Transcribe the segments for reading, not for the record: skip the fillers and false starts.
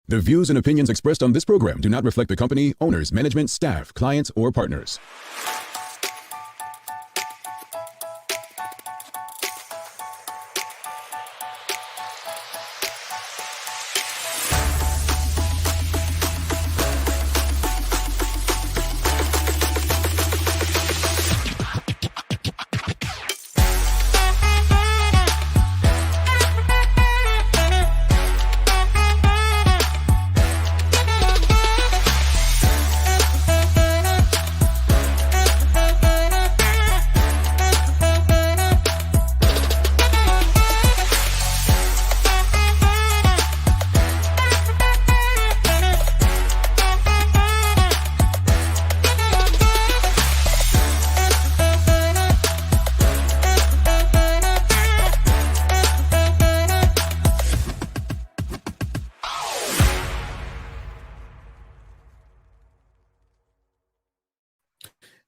The views and opinions expressed on this program do not reflect the company, owners, management, staff, clients, or partners.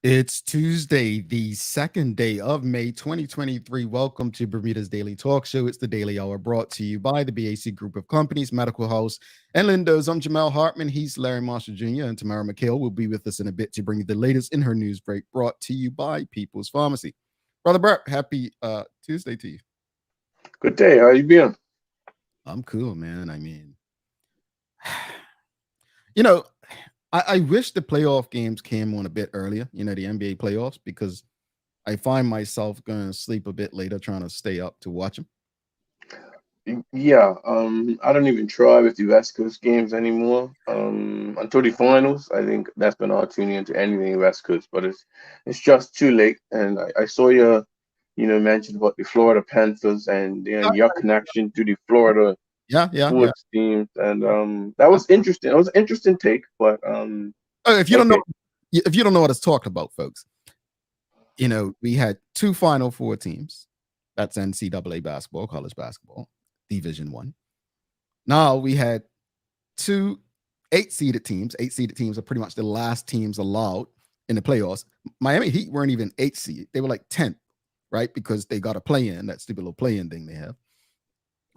It's Tuesday, the second day of May 2023. Welcome to Bermuda's Daily Talk Show. It's the Daily Hour brought to you by the BAC Group of Companies, Medical House, and Lindo's. I'm Jamal Hartman. He's Larry Marshall Jr. and Tamara McHale will be with us in a bit to bring you the latest in her news break brought to you by People's Pharmacy. Brother Burt, happy Tuesday to you. Good day. How you been? I'm cool, man. I mean, you know, I wish the playoff games came on a bit earlier, the NBA playoffs, because I find myself going to sleep a bit later trying to stay up to watch them. Yeah, I don't even try with the West Coast games anymore. Until the finals, I think that's when I'll tune into anything West Coast, but it's just too late. And I saw you mentioned about the Florida Panthers and your connection to the Florida sports teams, and that was interesting. It was an interesting take, but if you don't know what it's talking about, folks, we had two Final Four teams. That's NCAA basketball, college basketball, Division I. Now we had two eight-seeded teams. Eight-seeded teams are pretty much the last teams allowed in the playoffs. Miami Heat weren't even 8-seed. They were like 10th, right? Because they got a play-in, that stupid little play-in thing they have.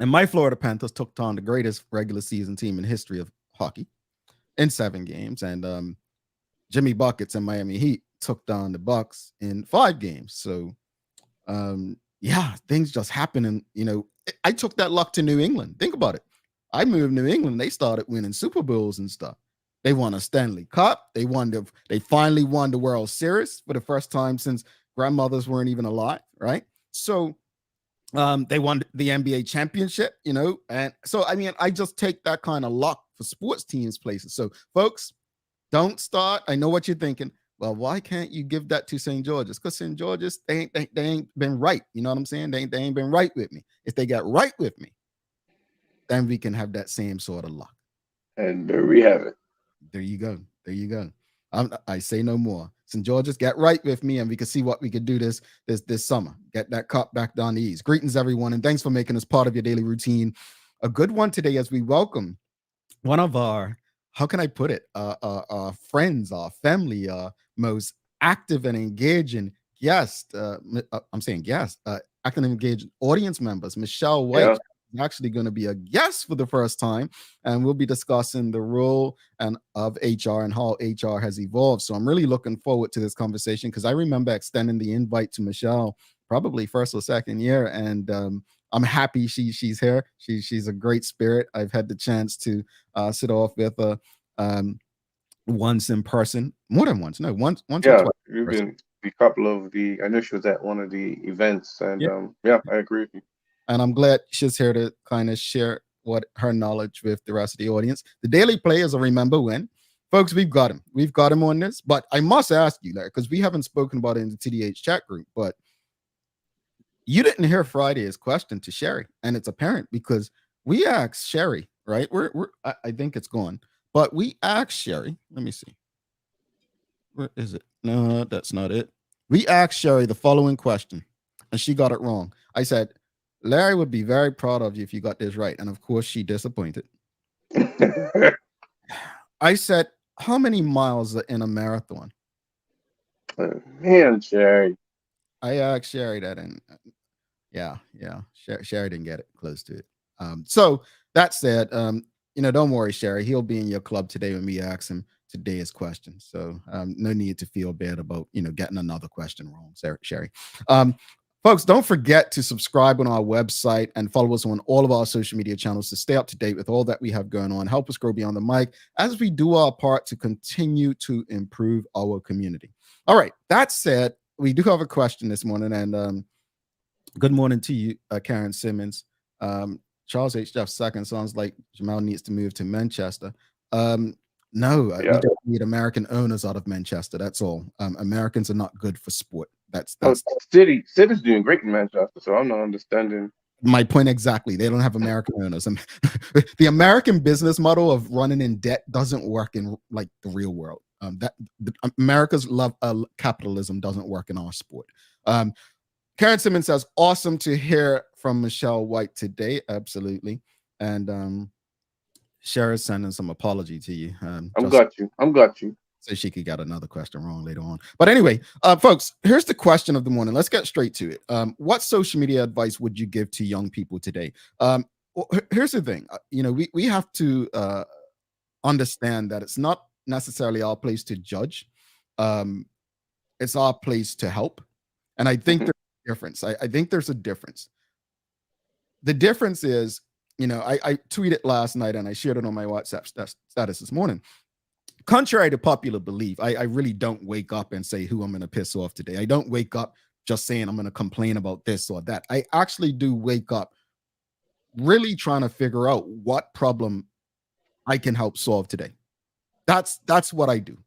And my Florida Panthers took on the greatest regular season team in the history of hockey in 7 games. And Jimmy Buckets and Miami Heat took down the Bucks in 5 games. So, things just happen. And, I took that luck to New England. Think about it. I moved New England. They started winning Super Bowls and stuff. They won a Stanley Cup. They finally won the World Series for the first time since grandmothers weren't even alive, right? So, they won the NBA championship, and so, I mean, I just take that kind of luck for sports teams places. So, folks, don't start. I know what you're thinking. Well, why can't you give that to St. George's? Because St. George's, they ain't been right. You know what I'm saying? They ain't been right with me. If they got right with me, then we can have that same sort of luck. And there we have it. There you go. There you go. I say no more. St. George's got right with me, and we can see what we could do this summer. Get that cup back down the east. Greetings, everyone, and thanks for making us part of your daily routine. A good one today as we welcome one of our, how can I put it, our friends, our family, most active and engaging guest. I'm saying guest, active and engaged audience members. Michelle White. Yeah. Actually going to be a guest for the first time, and we'll be discussing the role of HR and how HR has evolved. So I'm really looking forward to this conversation, because I remember extending the invite to Michelle probably first or second year, and I'm happy she's here. She's a great spirit. I've had the chance to sit off with her once in person, more than once. No, once. Yeah, you've been a couple of the. I know she was at one of the events, and I agree with you. And I'm glad she's here to kind of share what her knowledge with the rest of the audience. The Daily Players will remember when. Folks, we've got him. We've got him on this. But I must ask you, Larry, because we haven't spoken about it in the TDH chat group, but you didn't hear Friday's question to Sherry. And it's apparent because we asked Sherry, right? I think it's gone. But we asked Sherry. Let me see. Where is it? No, that's not it. We asked Sherry the following question, and she got it wrong. I said, Larry would be very proud of you if you got this right. And of course, she disappointed. I said, how many miles are in a marathon? Man, Sherry. I asked Sherry that, and Sherry didn't get it close to it. So that said, don't worry, Sherry. He'll be in your club today when we ask him today's question. So no need to feel bad about getting another question wrong, Sherry. Um, Folks, don't forget to subscribe on our website and follow us on all of our social media channels to stay up to date with all that we have going on. Help us grow beyond the mic as we do our part to continue to improve our community. All right. That said, we do have a question this morning, and good morning to you, Karen Simmons. Charles H. Jeff II sounds like Jamal needs to move to Manchester. No, we don't need American owners out of Manchester. That's all. Americans are not good for sport. That's City's doing great in Manchester, so I'm not understanding my point exactly. They don't have American owners. And the American business model of running in debt doesn't work in like the real world. America's love capitalism doesn't work in our sport. Karen Simmons says, awesome to hear from Michelle White today. Absolutely. And Sherry's sending some apology to you. I'm got you. So she could get another question wrong later on. But anyway, folks, here's the question of the morning. Let's get straight to it. What social media advice would you give to young people today? Here's the thing. We have to understand that it's not necessarily our place to judge. It's our place to help. And I think there's a difference. I think there's a difference. The difference is, I tweeted last night and I shared it on my WhatsApp status this morning. Contrary to popular belief, I really don't wake up and say who I'm going to piss off today. I don't wake up just saying I'm going to complain about this or that. I actually do wake up really trying to figure out what problem I can help solve today. That's what I do.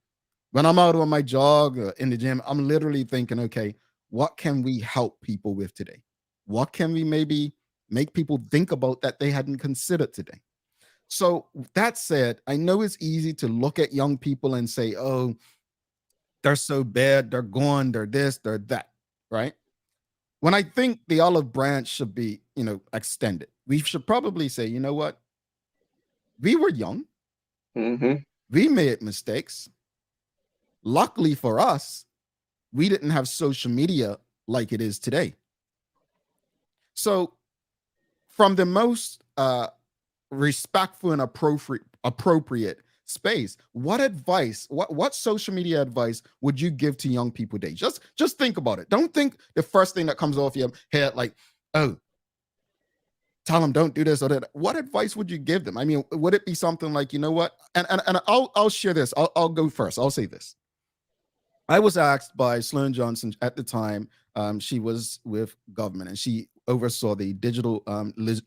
When I'm out on my jog in the gym, I'm literally thinking, okay, what can we help people with today? What can we maybe make people think about that they hadn't considered today? So that said, I know it's easy to look at young people and say, oh, they're so bad, they're gone, they're this, they're that, right? When I think the olive branch should be, extended, we should probably say, you know what? We were young. We made mistakes. Luckily for us, we didn't have social media like it is today. So from the most respectful and appropriate space, what advice, what social media advice would you give to young people today? Just think about it. Don't think the first thing that comes off your head like, oh, tell them don't do this or that. What advice would you give them? I mean, would it be something like, you know what? And I'll share this. I'll go first. I'll say this. I was asked by Sloan Johnson at the time. She was with government and she oversaw the Digital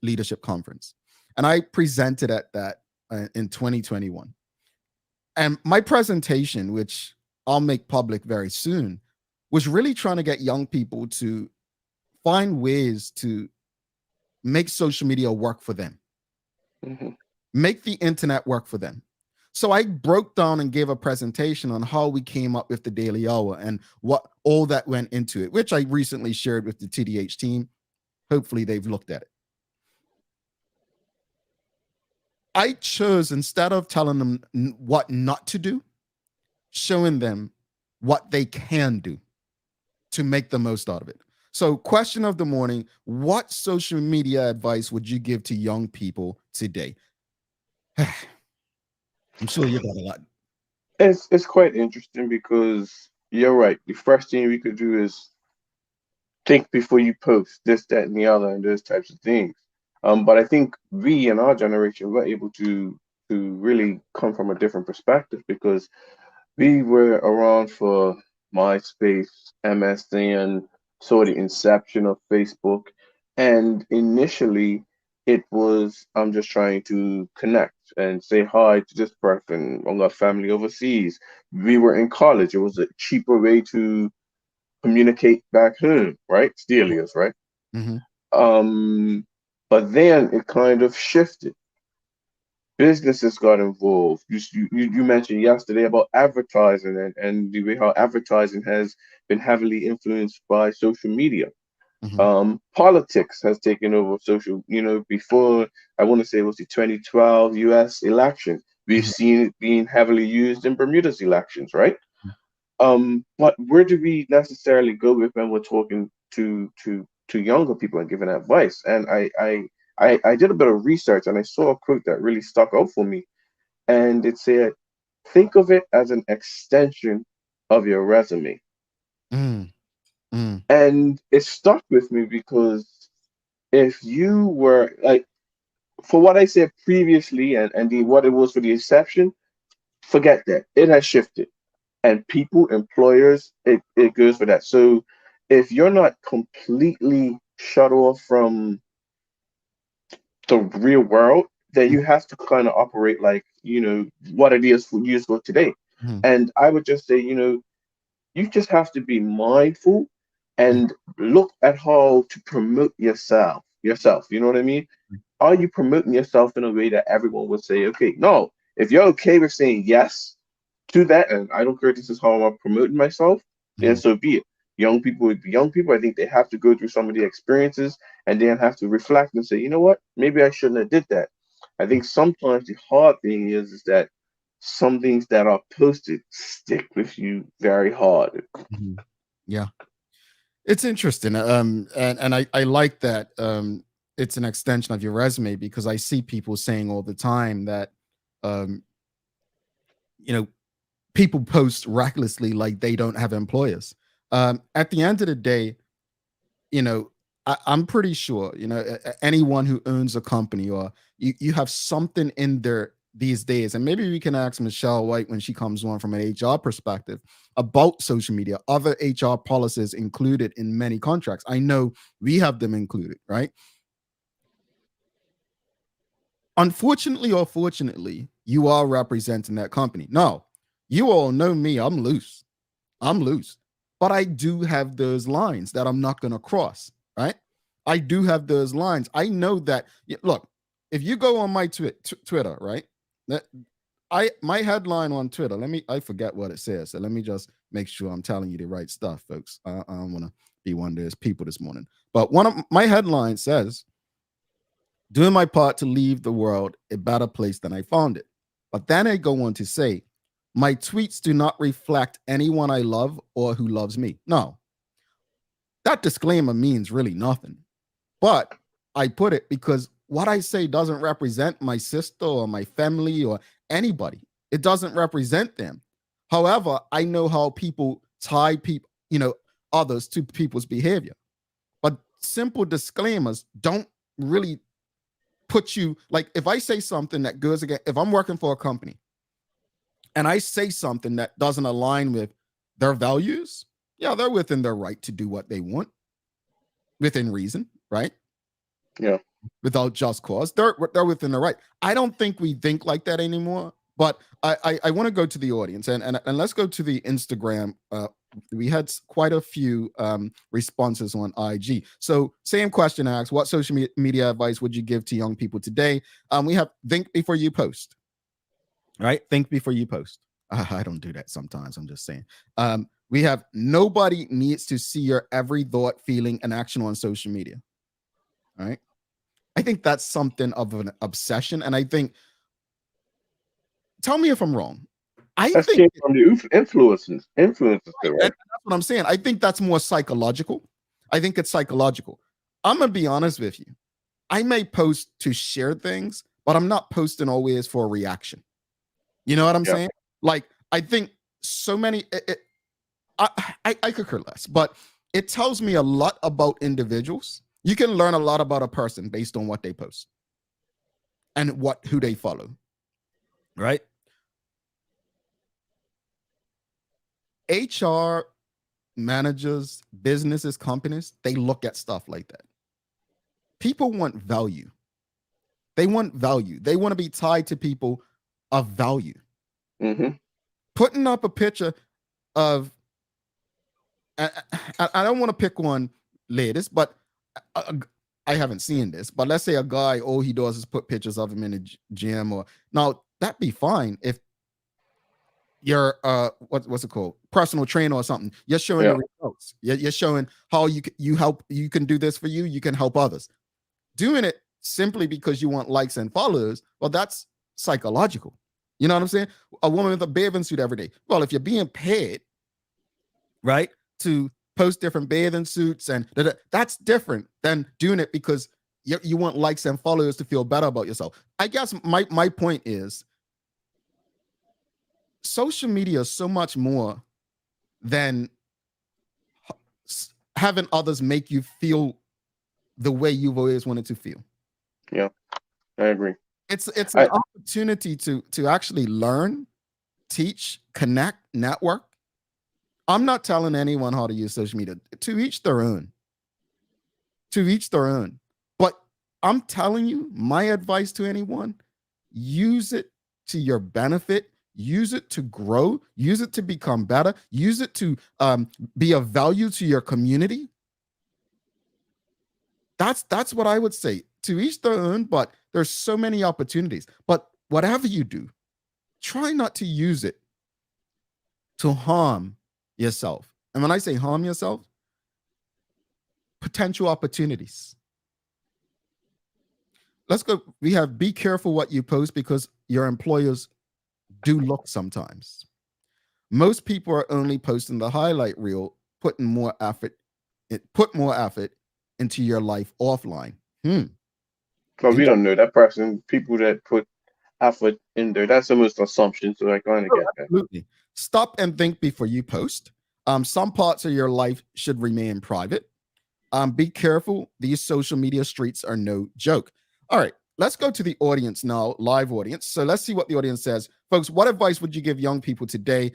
Leadership Conference. And I presented at that in 2021. And my presentation, which I'll make public very soon, was really trying to get young people to find ways to make social media work for them, make the internet work for them. So I broke down and gave a presentation on how we came up with the Daily Hour and what all that went into it, which I recently shared with the TDH team. Hopefully they've looked at it. I chose, instead of telling them what not to do, showing them what they can do to make the most out of it. So question of the morning, what social media advice would you give to young people today? I'm sure you got a lot. It's quite interesting because you're right. The first thing we could do is think before you post this, that, and the other, and those types of things. But I think we in our generation were able to really come from a different perspective because we were around for MySpace, MSN, saw the inception of Facebook, and initially it was I'm just trying to connect and say hi to this person. I got family overseas. We were in college. It was a cheaper way to communicate back home, right? Stelios, right? But then it kind of shifted. Businesses got involved. You mentioned yesterday about advertising and the way how advertising has been heavily influenced by social media. Politics has taken over social, before I want to say it was the 2012 US election. We've seen it being heavily used in Bermuda's elections, right? But where do we necessarily go with when we're talking to younger people and giving advice? And I I did a bit of research and I saw a quote that really stuck out for me. And it said, think of it as an extension of your resume. Mm, mm, And it stuck with me because if you were like, for what I said previously and what it was for the exception, forget that. It has shifted. And people, employers, it goes for that. So if you're not completely shut off from the real world, then mm, you have to kind of operate like, what it is for you for today. mm, And I would just say, you just have to be mindful and look at how to promote yourself. You know what I mean? Are you promoting yourself in a way that everyone would say, okay, no, if you're okay with saying yes to that, and I don't care if this is how I'm promoting myself, then mm. so be it. Young people, I think they have to go through some of the experiences and then have to reflect and say, you know what, maybe I shouldn't have did that. I think sometimes the hard thing is that some things that are posted stick with you very hard. Mhm. Yeah, it's interesting. And I like that. It's an extension of your resume because I see people saying all the time that, um, you know, people post recklessly like they don't have employers. At the end of the day, you know, I'm pretty sure, anyone who owns a company or you have something in there these days, and maybe we can ask Michelle White when she comes on from an HR perspective about social media, other HR policies included in many contracts. I know we have them included, right? Unfortunately or fortunately, you are representing that company. No, you all know me, I'm loose. I'm loose. But I do have those lines that I'm not going to cross, right? I do have those lines. I know that. Look, if you go on my Twitter, right? that- my headline on Twitter. I forget what it says. So let me just make sure I'm telling you the right stuff, folks. I don't want to be one of those people this morning. But one of my headlines says, "Doing my part to leave the world a better place than I found it." But then I go on to say, "My tweets do not reflect anyone I love or who loves me." No, that disclaimer means really nothing. But I put it because what I say doesn't represent my sister or my family or anybody. It doesn't represent them. However, I know how people tie people, others to people's behavior. But simple disclaimers don't really put you, like, if I say something that goes against, if I'm working for a company and I say something that doesn't align with their values, yeah, they're within their right to do what they want within reason, right? Yeah. Without just cause. They're within their right. I don't think we think like that anymore. But I want to go to the audience and let's go to the Instagram. We had quite a few responses on IG. So same question asked: what social media advice would you give to young people today? We have think before you post. Right? Think before you post. I don't do that sometimes. I'm just saying. We have nobody needs to see your every thought, feeling, and action on social media. All right. I think that's something of an obsession. And I think, tell me if I'm wrong. I That think came from the influences, though, right? that's what I'm saying. I think that's more psychological. I think it's psychological. I'm going to be honest with you. I may post to share things, but I'm not posting always for a reaction. You know what I'm Yeah. saying? Like, I think so many, I could care less, but it tells me a lot about individuals. You can learn a lot about a person based on what they post and who they follow, right? HR managers, businesses, companies, they look at stuff like that. People want value. They want value. They want to be tied to people of value. Mm-hmm. Putting up a picture of, I don't want to pick one latest, but I haven't seen this. But let's say a guy, all he does is put pictures of him in a gym, or now that'd be fine if you're what's it called, personal trainer or something. You're showing Yeah. the results. You're showing how you can do this for you. You can help others. Doing it simply because you want likes and followers, well, that's psychological. You know what I'm saying? A woman with a bathing suit every day. Well, if you're being paid, right, to post different bathing suits, and that's different than doing it because You want likes and followers to feel better about yourself. I guess my point is social media is so much more than having others make you feel the way you've always wanted to feel. Yeah, I agree. It's an opportunity to actually learn, teach, connect, network. I'm not telling anyone how to use social media. To each their own. To each their own. But I'm telling you, my advice to anyone, use it to your benefit. Use it to grow. Use it to become better. Use it to be of value to your community. That's what I would say. To each their own, but there's so many opportunities. But whatever you do, try not to use it to harm yourself. And when I say harm yourself, potential opportunities. Let's go. We have be careful what you post because your employers do look sometimes. Most people are only posting the highlight reel, put more effort into your life offline. But we don't know that person. People that put effort in there, that's almost assumption. So I kind of get that. Absolutely. Stop and think before you post. Some parts of your life should remain private. Be careful. These social media streets are no joke. All right, let's go to the audience now, live audience. So let's see what the audience says. Folks, what advice would you give young people today?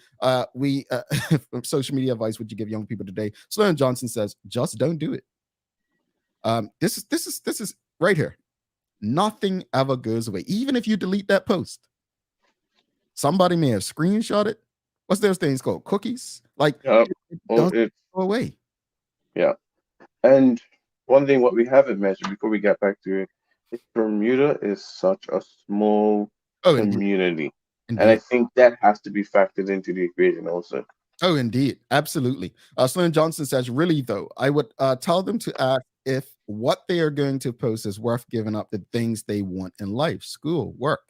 Social media advice would you give young people today? Sloan Johnson says, just don't do it. This is right here. Nothing ever goes away. Even if you delete that post, somebody may have screenshot it. What's those things called? Cookies? Like, it doesn't go away. Yeah. And one thing what we haven't mentioned before we get back to it, is Bermuda is such a small community. Indeed. And I think that has to be factored into the equation also. Oh, indeed. Absolutely. Sloan Johnson says, really, though, I would tell them to ask if what they are going to post is worth giving up the things they want in life, school, work.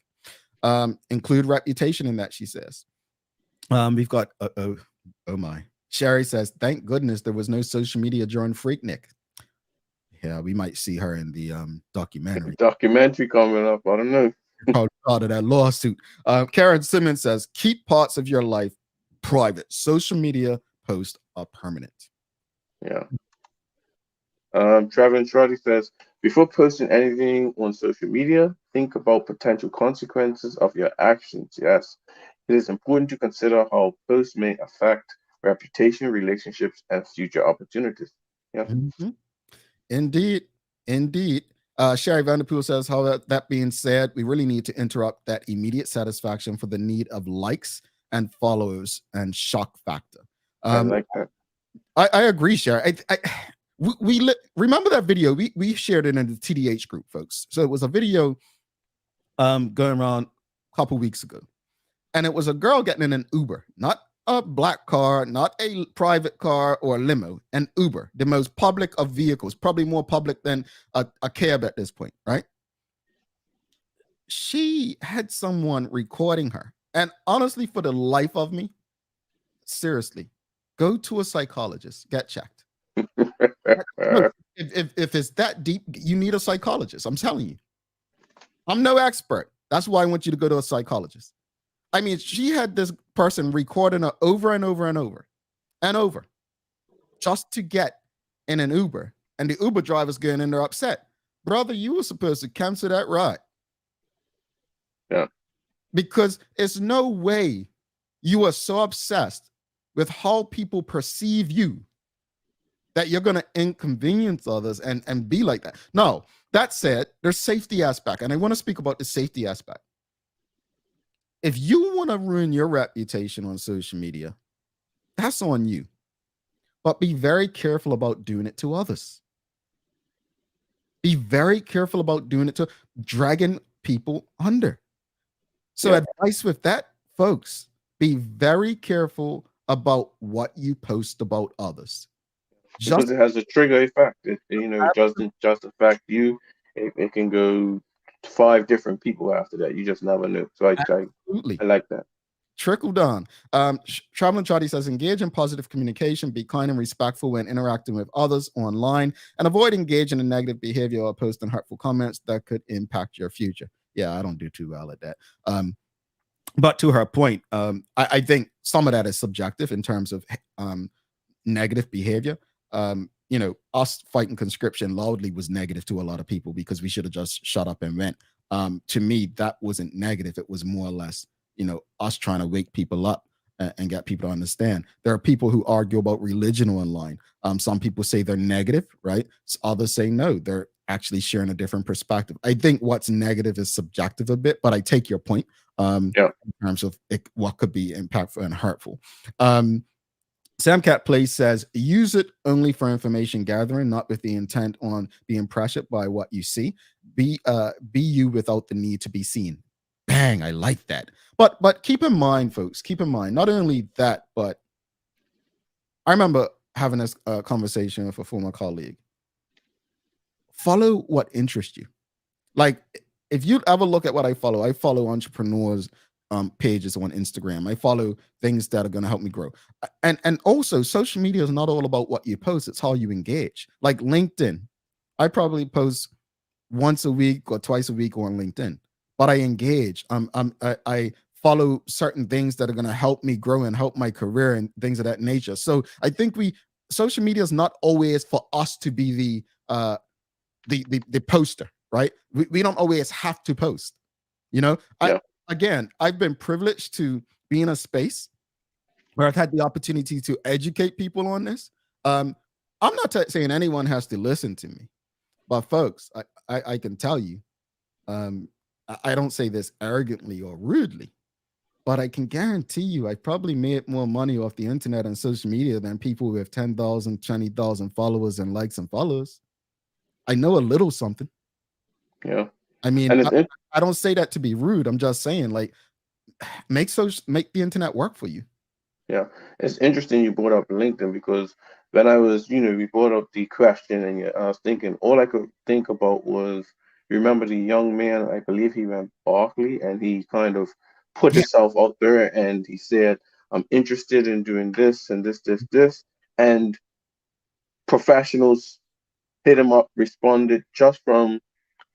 Include reputation in that, she says. We've got, oh my. Sherry says, thank goodness there was no social media during Freaknik. Yeah, we might see her in the documentary. Documentary coming up. I don't know. Probably part of that lawsuit. Karen Simmons says, keep parts of your life private. Social media posts are permanent. Yeah. Travis Shroddy says, before posting anything on social media, think about potential consequences of your actions. Yes, it is important to consider how posts may affect reputation, relationships, and future opportunities. Yeah. Mm-hmm. Indeed. Sherry Vanderpool says, how that being said, we really need to interrupt that immediate satisfaction for the need of likes and followers and shock factor. I like that. I agree, Sherry. We remember that video we shared it in the TDH group, folks. So it was a video going around a couple weeks ago, and it was a girl getting in an Uber, not a black car, not a private car or a limo, an Uber, the most public of vehicles, probably more public than a cab at this point, right? She had someone recording her, and honestly, for the life of me, seriously, go to a psychologist, get checked. If it's that deep, you need a psychologist. I'm telling you. I'm no expert. That's why I want you to go to a psychologist. I mean, she had this person recording her over and over and over and over just to get in an Uber. And the Uber driver's getting in there upset. Brother, you were supposed to cancel that ride. Yeah. Because it's no way you are so obsessed with how people perceive you that you're going to inconvenience others and be like that. No, that said, there's safety aspect. And I want to speak about the safety aspect. If you want to ruin your reputation on social media, that's on you. But be very careful about doing it to others. Be very careful about doing it to dragging people under. So advice with that, folks, be very careful about what you post about others. Because it has a trigger effect. It doesn't just affect you. It can go to 5 different people after that. You just never know. So I like that. Trickle down. Traveling Chatty says, engage in positive communication, be kind and respectful when interacting with others online, and avoid engaging in negative behavior or posting hurtful comments that could impact your future. Yeah, I don't do too well at that. But to her point, I think some of that is subjective in terms of negative behavior. Us fighting conscription loudly was negative to a lot of people because we should have just shut up and went. To me, that wasn't negative. It was more or less, us trying to wake people up and get people to understand. There are people who argue about religion online. Some people say they're negative, right? Others say no, they're actually sharing a different perspective. I think what's negative is subjective a bit, but I take your point in terms of what could be impactful and hurtful. Samcat Plays says, use it only for information gathering, not with the intent on being pressured by what you see. Be you without the need to be seen. Bang, I like that. But keep in mind, folks, not only that, but I remember having this conversation with a former colleague. Follow what interests you. Like, if you ever look at what I follow entrepreneurs pages on Instagram. I follow things that are going to help me grow. And also, social media is not all about what you post, it's how you engage. Like LinkedIn, I probably post once a week or twice a week on LinkedIn, but I engage. I follow certain things that are going to help me grow and help my career and things of that nature. So I think social media is not always for us to be the poster, right? We don't always have to post. I've been privileged to be in a space where I've had the opportunity to educate people on this. I'm not saying anyone has to listen to me, but folks, I can tell you, I don't say this arrogantly or rudely, but I can guarantee you I probably made more money off the internet and social media than people with 10,000, 20,000 followers and likes and follows. I know a little something. Yeah. I mean, I don't say that to be rude. I'm just saying, like, make the internet work for you. Yeah, it's interesting you brought up LinkedIn because when I was, we brought up the question and I was thinking, all I could think about was, remember the young man, I believe he went Barkley, and he kind of put himself out there and he said, I'm interested in doing this and this, and professionals hit him up, responded just from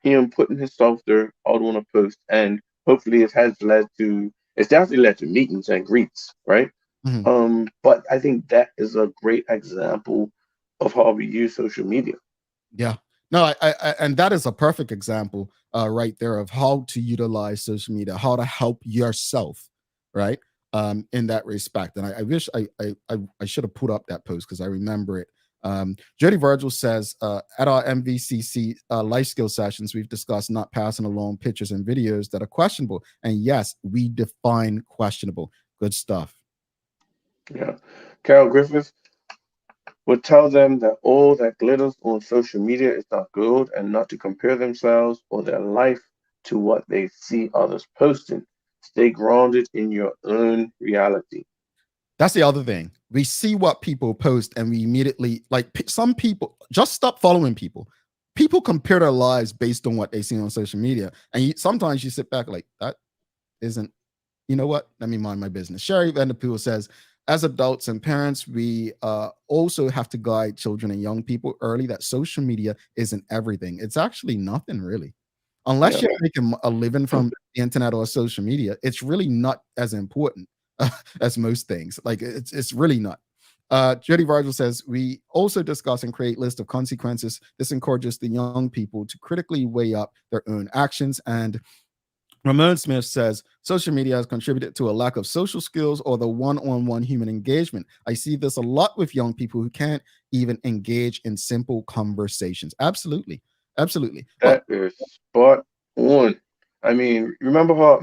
him putting himself there out on a post, and hopefully it's definitely led to meetings and greets, right? Mm-hmm. But I think that is a great example of how we use social media. Yeah. No, I and that is a perfect example right there of how to utilize social media, how to help yourself, right? In that respect. And I wish I should have put up that post because I remember it. Jody Virgil says, at our MVCC life skill sessions, we've discussed not passing along pictures and videos that are questionable. And yes, we define questionable. Good stuff. Yeah. Carol Griffith would tell them that all that glitters on social media is not gold, and not to compare themselves or their life to what they see others posting. Stay grounded in your own reality. That's the other thing. We see what people post and we immediately, like, some people just stop following people. People compare their lives based on what they see on social media. And sometimes you sit back like, that isn't, you know what? Let me mind my business. Sherry Vanderpool says, as adults and parents, we also have to guide children and young people early that social media isn't everything. It's actually nothing really. Unless you're making a living from the internet or social media, it's really not as important as most things. Like, it's really not. Jody Virgil says, we also discuss and create lists of consequences. This encourages the young people to critically weigh up their own actions. And Ramon Smith says, social media has contributed to a lack of social skills or the one-on-one human engagement. I see this a lot with young people who can't even engage in simple conversations. Absolutely. Absolutely. That is spot on. I mean, remember how,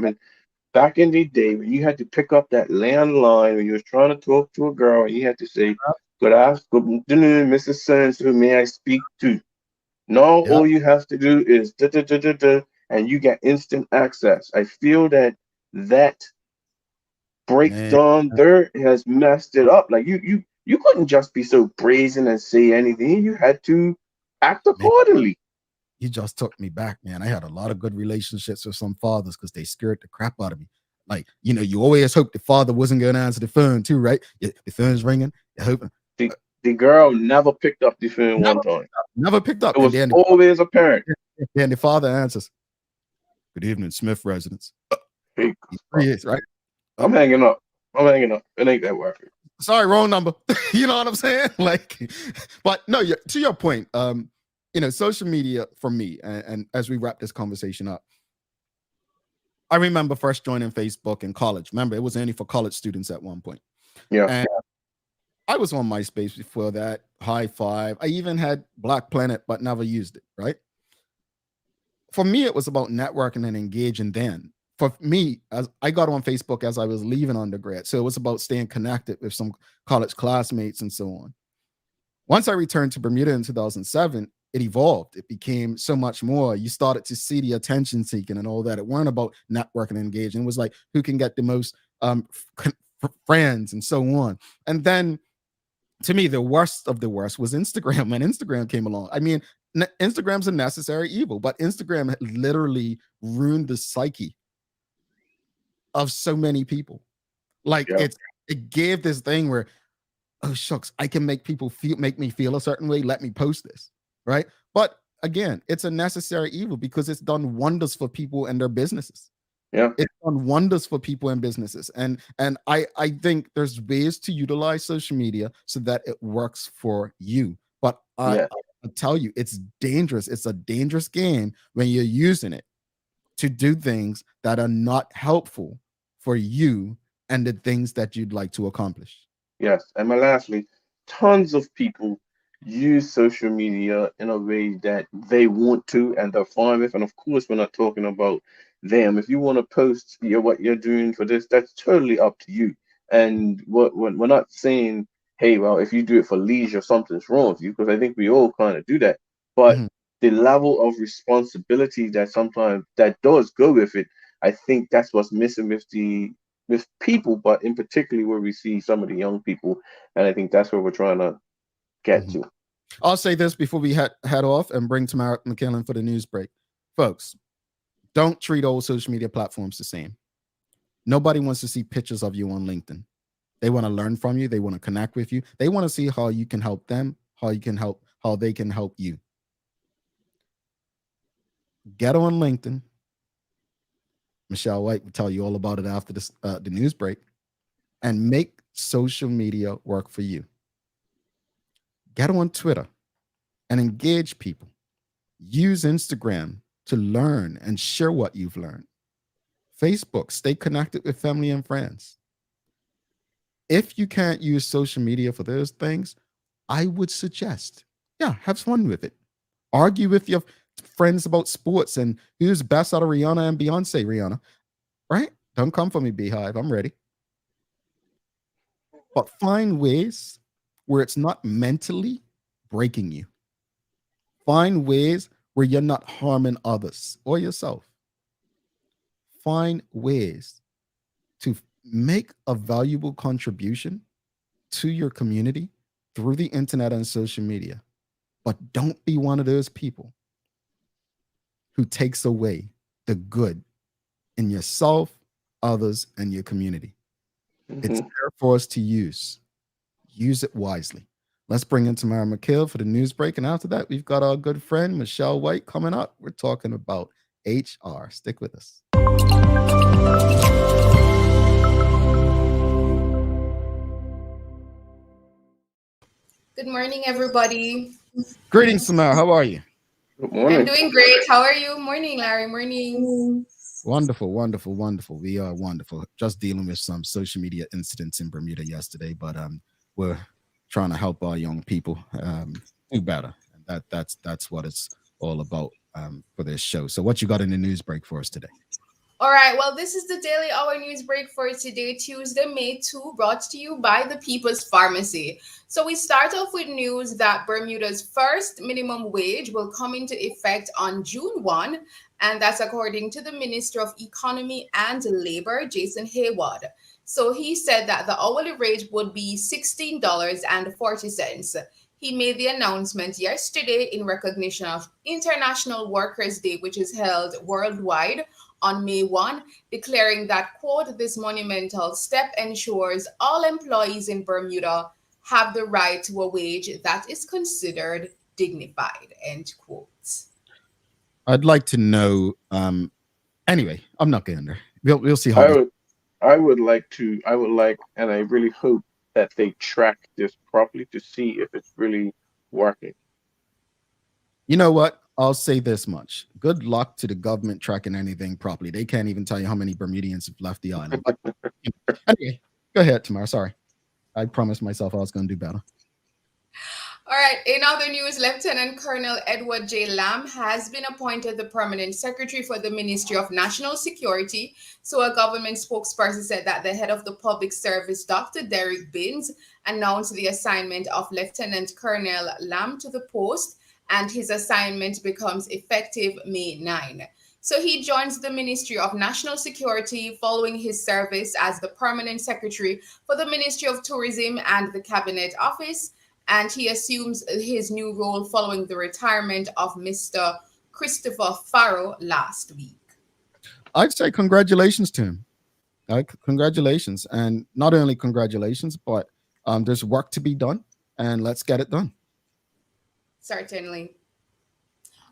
back in the day when you had to pick up that landline when you was trying to talk to a girl and you had to say, good afternoon, Mrs. So-and-so, may I speak to? Now all you have to do is and you get instant access. I feel that breakdown there has messed it up. Like you couldn't just be so brazen and say anything. You had to act accordingly. You just took me back, man. I had a lot of good relationships with some fathers because they scared the crap out of me. Like, you always hope the father wasn't going to answer the phone too, right? The phone's ringing. You're hoping. The girl never picked up the phone Never one time. Never picked up. It was and then always apparent. then the father answers, "Good evening, Smith residence." Hey, He is, right? I'm hanging up. It ain't that working. Sorry, wrong number. You know what I'm saying? Like, but no, to your point, social media for me, and as we wrap this conversation up, I remember first joining Facebook in college. Remember, it was only for college students at one point. Yeah. And I was on MySpace before that, High Five. I even had Black Planet, but never used it, right? For me, it was about networking and engaging then. For me, as I got on Facebook as I was leaving undergrad. So it was about staying connected with some college classmates and so on. Once I returned to Bermuda in 2007, it evolved. It became so much more. You started to see the attention seeking and all that. It weren't about networking and engaging. It was like, who can get the most friends and so on. And then, to me, the worst of the worst was Instagram. When Instagram came along, I mean, Instagram's a necessary evil, but Instagram literally ruined the psyche of so many people. Like, it gave this thing where, oh shucks, I can make people make me feel a certain way. Let me post this, right? But again, it's a necessary evil because it's done wonders for people and their businesses. Yeah, it's done wonders for people and businesses, and I think there's ways to utilize social media so that it works for you. But I tell you, it's dangerous. It's a dangerous game when you're using it to do things that are not helpful for you and the things that you'd like to accomplish. yes. And lastly, tons of people use social media in a way that they want to and they're fine with. And of course, we're not talking about them. If you want to post what you're doing for this, that's totally up to you. And we're not saying, hey, well, if you do it for leisure, something's wrong with you, because I think we all kind of do that. But the level of responsibility that sometimes that does go with it, I think that's what's missing with people, but in particularly where we see some of the young people, and I think that's where we're trying to get to. I'll say this before we head off and bring Tamara McKillen for the news break. Folks, don't treat all social media platforms the same. Nobody wants to see pictures of you on LinkedIn. They want to learn from you. They want to connect with you. They want to see how you can help them, how they can help you. Get on LinkedIn. Michelle White will tell you all about it after this, the news break, and make social media work for you. Get on Twitter and engage people. Use Instagram to learn and share what you've learned. Facebook, stay connected with family and friends. If you can't use social media for those things, I would suggest, have fun with it. Argue with your friends about sports and who's best out of Rihanna and Beyonce. Rihanna, right? Don't come for me, Beehive. I'm ready. But find ways where it's not mentally breaking you. Find ways where you're not harming others or yourself. Find ways to make a valuable contribution to your community through the internet and social media. But don't be one of those people who takes away the good in yourself, others, and your community. It's there for us to use. Use it wisely. Let's bring in Tamara McKill for the news break. And after that, we've got our good friend, Michelle White, coming up. We're talking about HR. Stick with us. Good morning, everybody. Greetings, Tamara. How are you? Good morning. I'm doing great. How are you? Morning, Larry. Morning. Wonderful, wonderful, wonderful. We are wonderful. Just dealing with some social media incidents in Bermuda yesterday, but we're trying to help our young people do better. And that's what it's all about for this show. So what you got in the news break for us today? All right. Well, this is the Daily Hour news break for today, Tuesday, May 2, brought to you by the People's Pharmacy. So we start off with news that Bermuda's first minimum wage will come into effect on June 1, and that's according to the Minister of Economy and Labor, Jason Hayward. So he said that the hourly rate would be $16.40. He made the announcement yesterday in recognition of International Workers' Day, which is held worldwide on May 1, declaring that, quote, this monumental step ensures all employees in Bermuda have the right to a wage that is considered dignified, end quote. I'd like to know. Anyway, I'm not getting there. We'll see how. I would like, and I really hope that they track this properly to see if it's really working. You know what? I'll say this much. Good luck to the government tracking anything properly. They can't even tell you how many Bermudians have left the island. But, anyway, go ahead, Tamara. Sorry. I promised myself I was going to do better. All right. In other news, Lieutenant Colonel Edward J. Lamb has been appointed the permanent secretary for the Ministry of National Security. So a government spokesperson said that the head of the public service, Dr. Derek Binns, announced the assignment of Lieutenant Colonel Lamb to the post, and his assignment becomes effective May 9. So he joins the Ministry of National Security following his service as the permanent secretary for the Ministry of Tourism and the Cabinet Office. And he assumes his new role following the retirement of Mr. Christopher Farrow last week. I'd say congratulations to him. Congratulations. And not only congratulations, but there's work to be done, and let's get it done. Certainly.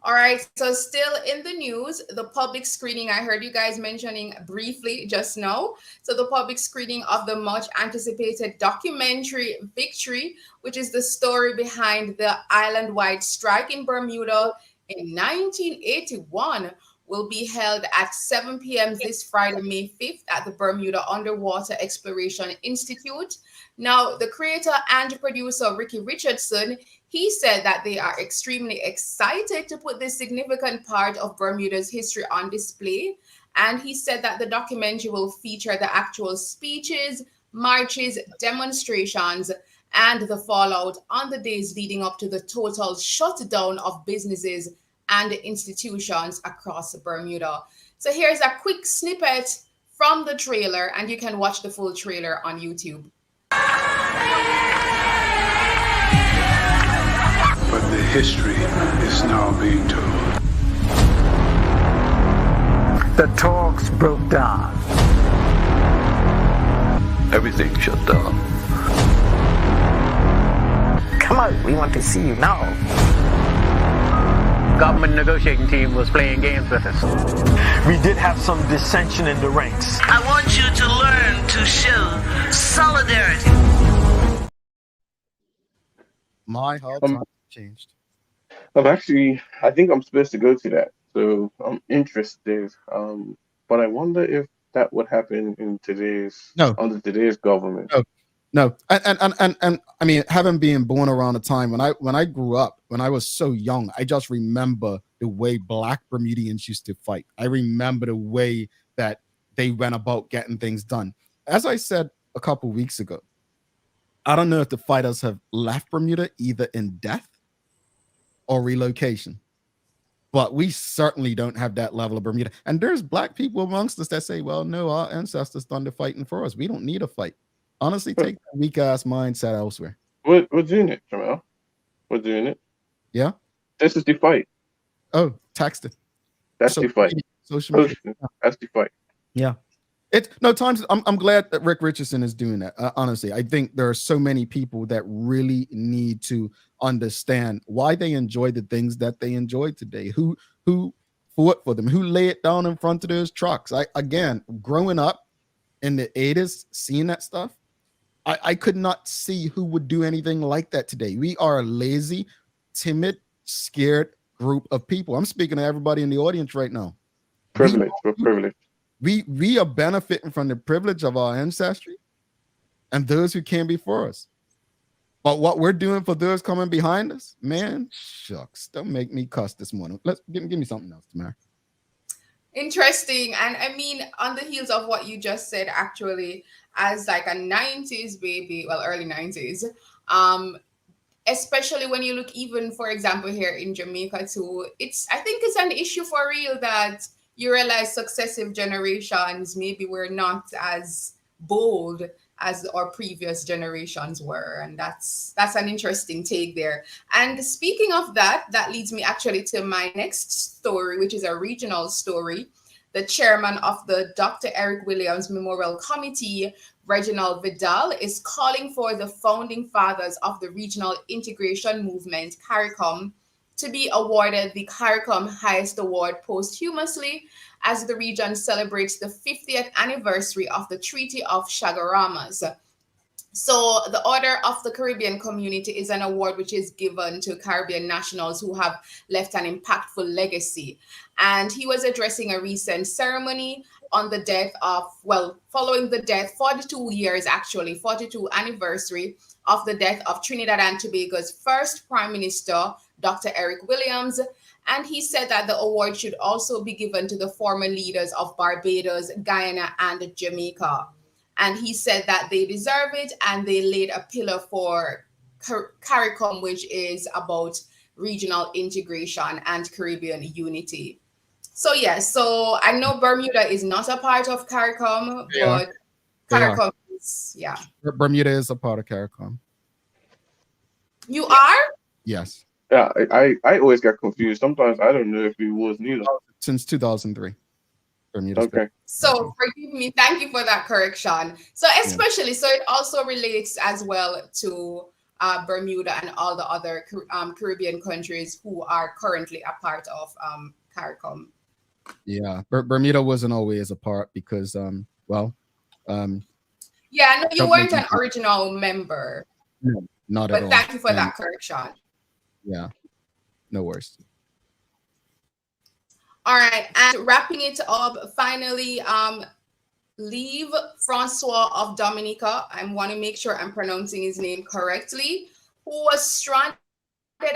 All right. So still in the news, the public screening, I heard you guys mentioning briefly just now. So the public screening of the much anticipated documentary Victory, which is the story behind the island-wide strike in Bermuda in 1981, will be held at 7 p.m. this Friday, May 5th at the Bermuda Underwater Exploration Institute. Now, the creator and producer, Ricky Richardson, he said that they are extremely excited to put this significant part of Bermuda's history on display. And he said that the documentary will feature the actual speeches, marches, demonstrations, and the fallout on the days leading up to the total shutdown of businesses and institutions across Bermuda. So here's a quick snippet from the trailer, and you can watch the full trailer on YouTube. But the history is now being told. The talks broke down. Everything shut down. Come on, we want to see you now. Government negotiating team was playing games with us. We did have some dissension in the ranks. I want you to learn to show solidarity. My whole time changed. I think I'm supposed to go to that, so I'm interested. But I wonder if that would happen in under today's government. No, and I mean, having been born around a time when I grew up, when I was so young, I just remember the way Black Bermudians used to fight. I remember the way that they went about getting things done. As I said a couple weeks ago, I don't know if the fighters have left Bermuda either in death or relocation, but we certainly don't have that level of Bermuda. And there's Black people amongst us that say, well, no, our ancestors done the fighting for us. We don't need a fight. Honestly, take that weak ass mindset elsewhere. We're doing it, Jamal. We're doing it. Yeah. This is the fight. Oh, text it. That's the fight. Social media. That's the fight. Yeah. I'm glad that Rick Richardson is doing that. Honestly, I think there are so many people that really need to understand why they enjoy the things that they enjoy today. Who fought for them? Who lay it down in front of those trucks? Growing up in the 80s, seeing that stuff, I could not see who would do anything like that today. We are a lazy, timid, scared group of people. I'm speaking to everybody in the audience right now. Privilege. We're privileged. We are benefiting from the privilege of our ancestry and those who came before us. But what we're doing for those coming behind us, man, shucks, don't make me cuss this morning. Give me something else, Tamara. Interesting. And I mean, on the heels of what you just said, actually, as like a 90s baby, well, early 90s, especially when you look even, for example, here in Jamaica too, I think it's an issue for real that you realize successive generations maybe were not as bold as our previous generations were. And that's an interesting take there. And speaking of that leads me actually to my next story, which is a regional story. the chairman of the Dr. Eric Williams Memorial Committee, Reginald Vidal, is calling for the founding fathers of the regional integration movement, CARICOM, to be awarded the CARICOM Highest Award posthumously as the region celebrates the 50th anniversary of the Treaty of Chaguaramas. So the Order of the Caribbean Community is an award which is given to Caribbean nationals who have left an impactful legacy. And he was addressing a recent ceremony on the death of, following the death, 42 anniversary of the death of Trinidad and Tobago's first Prime Minister, Dr. Eric Williams. And he said that the award should also be given to the former leaders of Barbados, Guyana, and Jamaica. And he said that they deserve it, and they laid a pillar for CARICOM, which is about regional integration and Caribbean unity. So yes, so I know Bermuda is not a part of CARICOM, but CARICOM is, yeah. Bermuda is a part of CARICOM. You are? Yes. Yeah, I always get confused. Sometimes I don't know if it was neither. Since 2003. Bermuda's okay. So forgive me. Thank you for that correction. So especially, so it also relates as well to Bermuda and all the other Caribbean countries who are currently a part of CARICOM. Yeah, Bermuda wasn't always a part because, yeah, no, you weren't an original member. No, not at all. But thank you for that correction. Yeah, no worries. All right, and wrapping it up, finally, Leave Francois of Dominica, I want to make sure I'm pronouncing his name correctly, who was stranded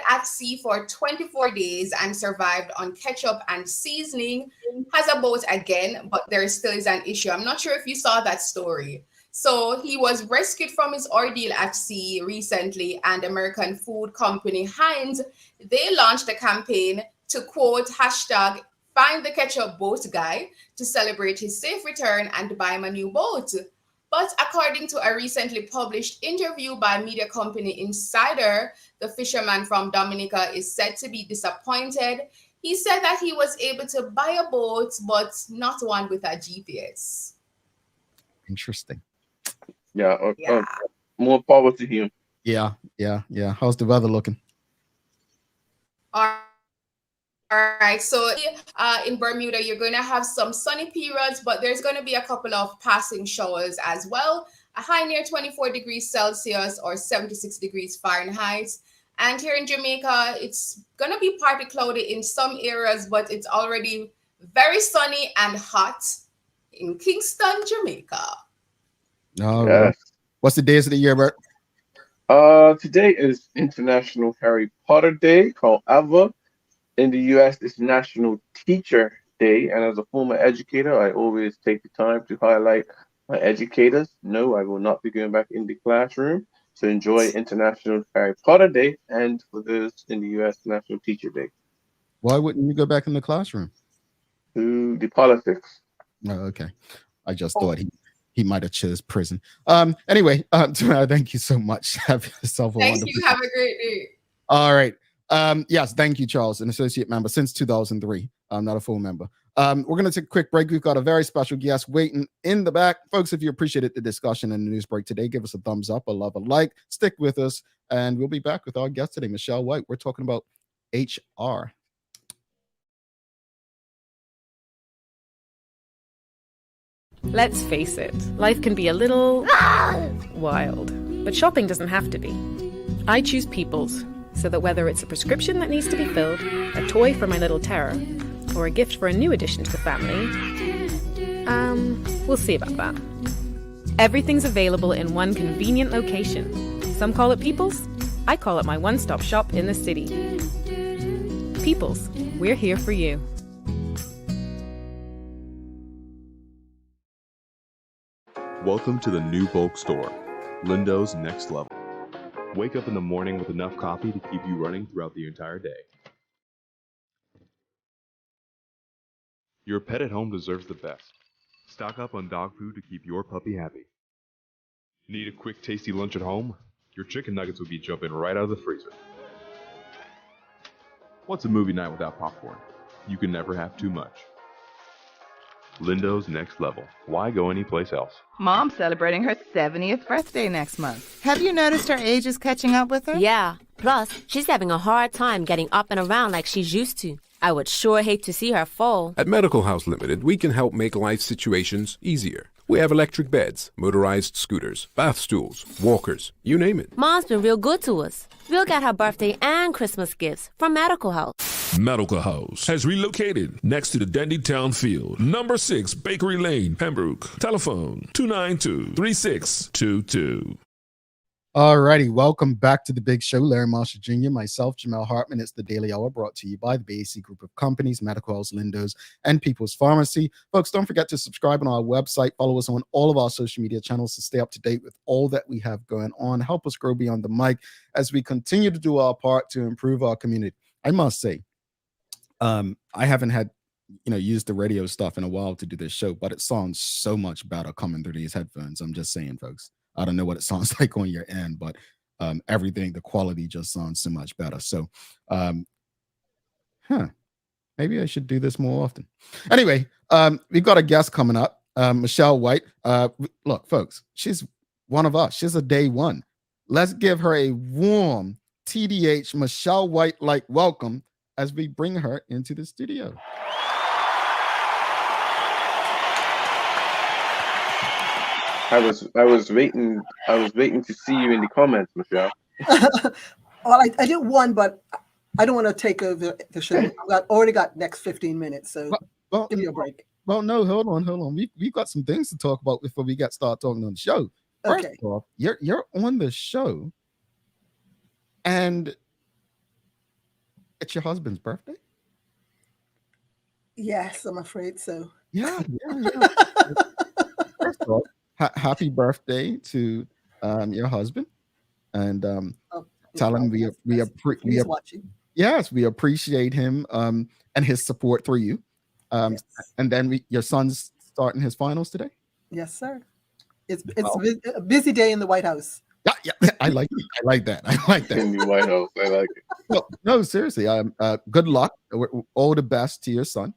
at sea for 24 days and survived on ketchup and seasoning, has a boat again, but there still is an issue. I'm not sure if you saw that story. So he was rescued from his ordeal at sea recently, and American food company Heinz, they launched a campaign to quote hashtag Find the Ketchup Boat Guy to celebrate his safe return and buy him a new boat. But according to a recently published interview by media company Insider, the fisherman from Dominica is said to be disappointed. He said that he was able to buy a boat, but not one with a GPS. Interesting. Yeah. More power to him. Yeah. How's the weather looking? All right, so in Bermuda, you're going to have some sunny periods, but there's going to be a couple of passing showers as well. A high near 24 degrees Celsius or 76 degrees Fahrenheit. And here in Jamaica, it's going to be partly cloudy in some areas, but it's already very sunny and hot in Kingston, Jamaica. All right. What's the days of the year, Bert? Today is International Harry Potter Day. However, in the US, it's National Teacher Day, and as a former educator, I always take the time to highlight my educators. No, I will not be going back in the classroom to enjoy International Harry Potter Day, and for those in the US, National Teacher Day. Why wouldn't you go back in the classroom? To the politics. Oh, okay. I just thought he might have chose prison. Anyway, Tamara, thank you so much. Have yourself a wonderful day. Thank you. Have a great day. All right. Yes, thank you, Charles, an associate member since 2003. I'm not a full member. We're going to take a quick break. We've got a very special guest waiting in the back. Folks, if you appreciated the discussion and the news break today, give us a thumbs up, a love, a like. Stick with us, and we'll be back with our guest today, Michelle White. We're talking about HR. Let's face it, life can be a little wild, but shopping doesn't have to be. I choose Peoples, so that whether it's a prescription that needs to be filled, a toy for my little terror, or a gift for a new addition to the family, we'll see about that. Everything's available in one convenient location. Some call it Peoples. I call it my one-stop shop in the city. Peoples, we're here for you. Welcome to the new bulk store, Lindo's Next Level. Wake up in the morning with enough coffee to keep you running throughout the entire day. Your pet at home deserves the best. Stock up on dog food to keep your puppy happy. Need a quick, tasty lunch at home? Your chicken nuggets will be jumping right out of the freezer. What's a movie night without popcorn? You can never have too much. Lindo's Next Level. Why go anyplace else? Mom's celebrating her 70th birthday next month. Have you noticed her age is catching up with her? Yeah. Plus, she's having a hard time getting up and around like she's used to. I would sure hate to see her fall. At Medical House Limited, we can help make life situations easier. We have electric beds, motorized scooters, bath stools, walkers, you name it. Mom's been real good to us. We'll get her birthday and Christmas gifts from Medical House. Medical House has relocated next to the Dendy Town Field. Number 6 Bakery Lane, Pembroke. Telephone 292-3622. All righty, welcome back to the Big Show. Larry Marshall Jr., myself, Jamel Hartman. It's the Daily Hour brought to you by the BAC Group of Companies, Medical House, Lindo's, and People's Pharmacy. Folks, don't forget to subscribe on our website. Follow us on all of our social media channels to stay up to date with all that we have going on. Help us grow beyond the mic as we continue to do our part to improve our community. I must say, I haven't had used the radio stuff in a while to do this show, but it sounds so much better coming through these headphones. I'm just saying, folks. I don't know what it sounds like on your end, but everything, the quality just sounds so much better. So, maybe I should do this more often. Anyway, we've got a guest coming up, Michelle White. Look, folks, she's one of us. She's a day one. Let's give her a warm TDH Michelle White-like welcome as we bring her into the studio. I was waiting to see you in the comments, Michelle. Well, I did one, but I don't want to take over the show. I've already got next 15 minutes, so give me a break. Well, no, hold on. We've got some things to talk about before we start talking on the show. First off, you're on the show, and it's your husband's birthday. Yes, I'm afraid so. Yeah. First off, happy birthday to your husband, and tell him we appreciate him and his support through you. Yes. And then your son's starting his finals today. Yes, sir. It's a busy day in the White House. Yeah, I like that. In the White House, I like it. No, seriously. Good luck. All the best to your son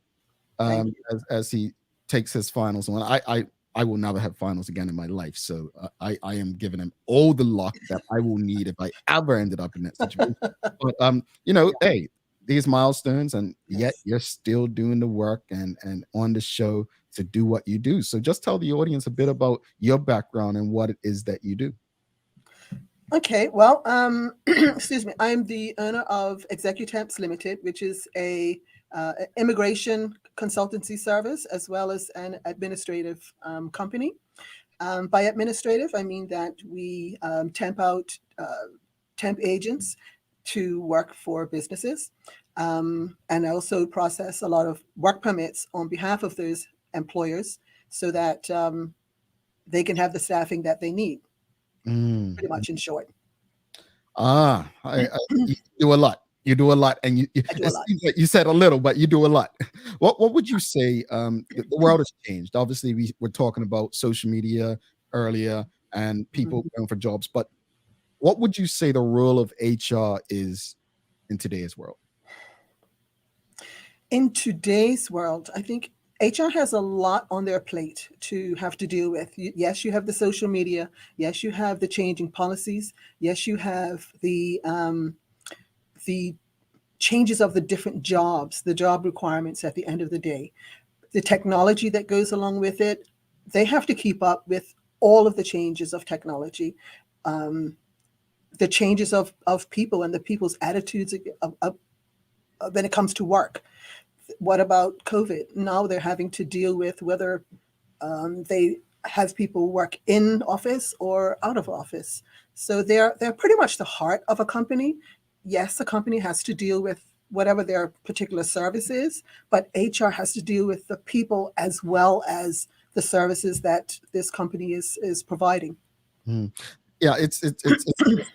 as he takes his finals on. I will never have finals again in my life, so I am giving him all the luck that I will need if I ever ended up in that situation. But hey, these milestones, and yet you're still doing the work and on the show to do what you do. So just tell the audience a bit about your background and what it is that you do. Okay, well, excuse me. I'm the owner of Executemps Limited, which is a immigration consultancy service as well as an administrative company. By administrative, I mean that we temp out temp agents to work for businesses, and also process a lot of work permits on behalf of those employers so that they can have the staffing that they need. Pretty much, in short. You do a lot. You do a lot, and it seems like you said a little, but you do a lot. What would you say? The world has changed. Obviously, we were talking about social media earlier and people going for jobs, but what would you say the role of HR is in today's world? In today's world, I think HR has a lot on their plate to have to deal with. Yes, you have the social media. Yes, you have the changing policies. Yes, you have the changes of the different jobs, the job requirements at the end of the day, the technology that goes along with it. They have to keep up with all of the changes of technology, the changes of people and the people's attitudes when it comes to work. What about COVID? Now they're having to deal with whether they have people work in office or out of office. So they're pretty much the heart of a company. Yes, a company has to deal with whatever their particular service is, but HR has to deal with the people as well as the services that this company is providing. Yeah, it's a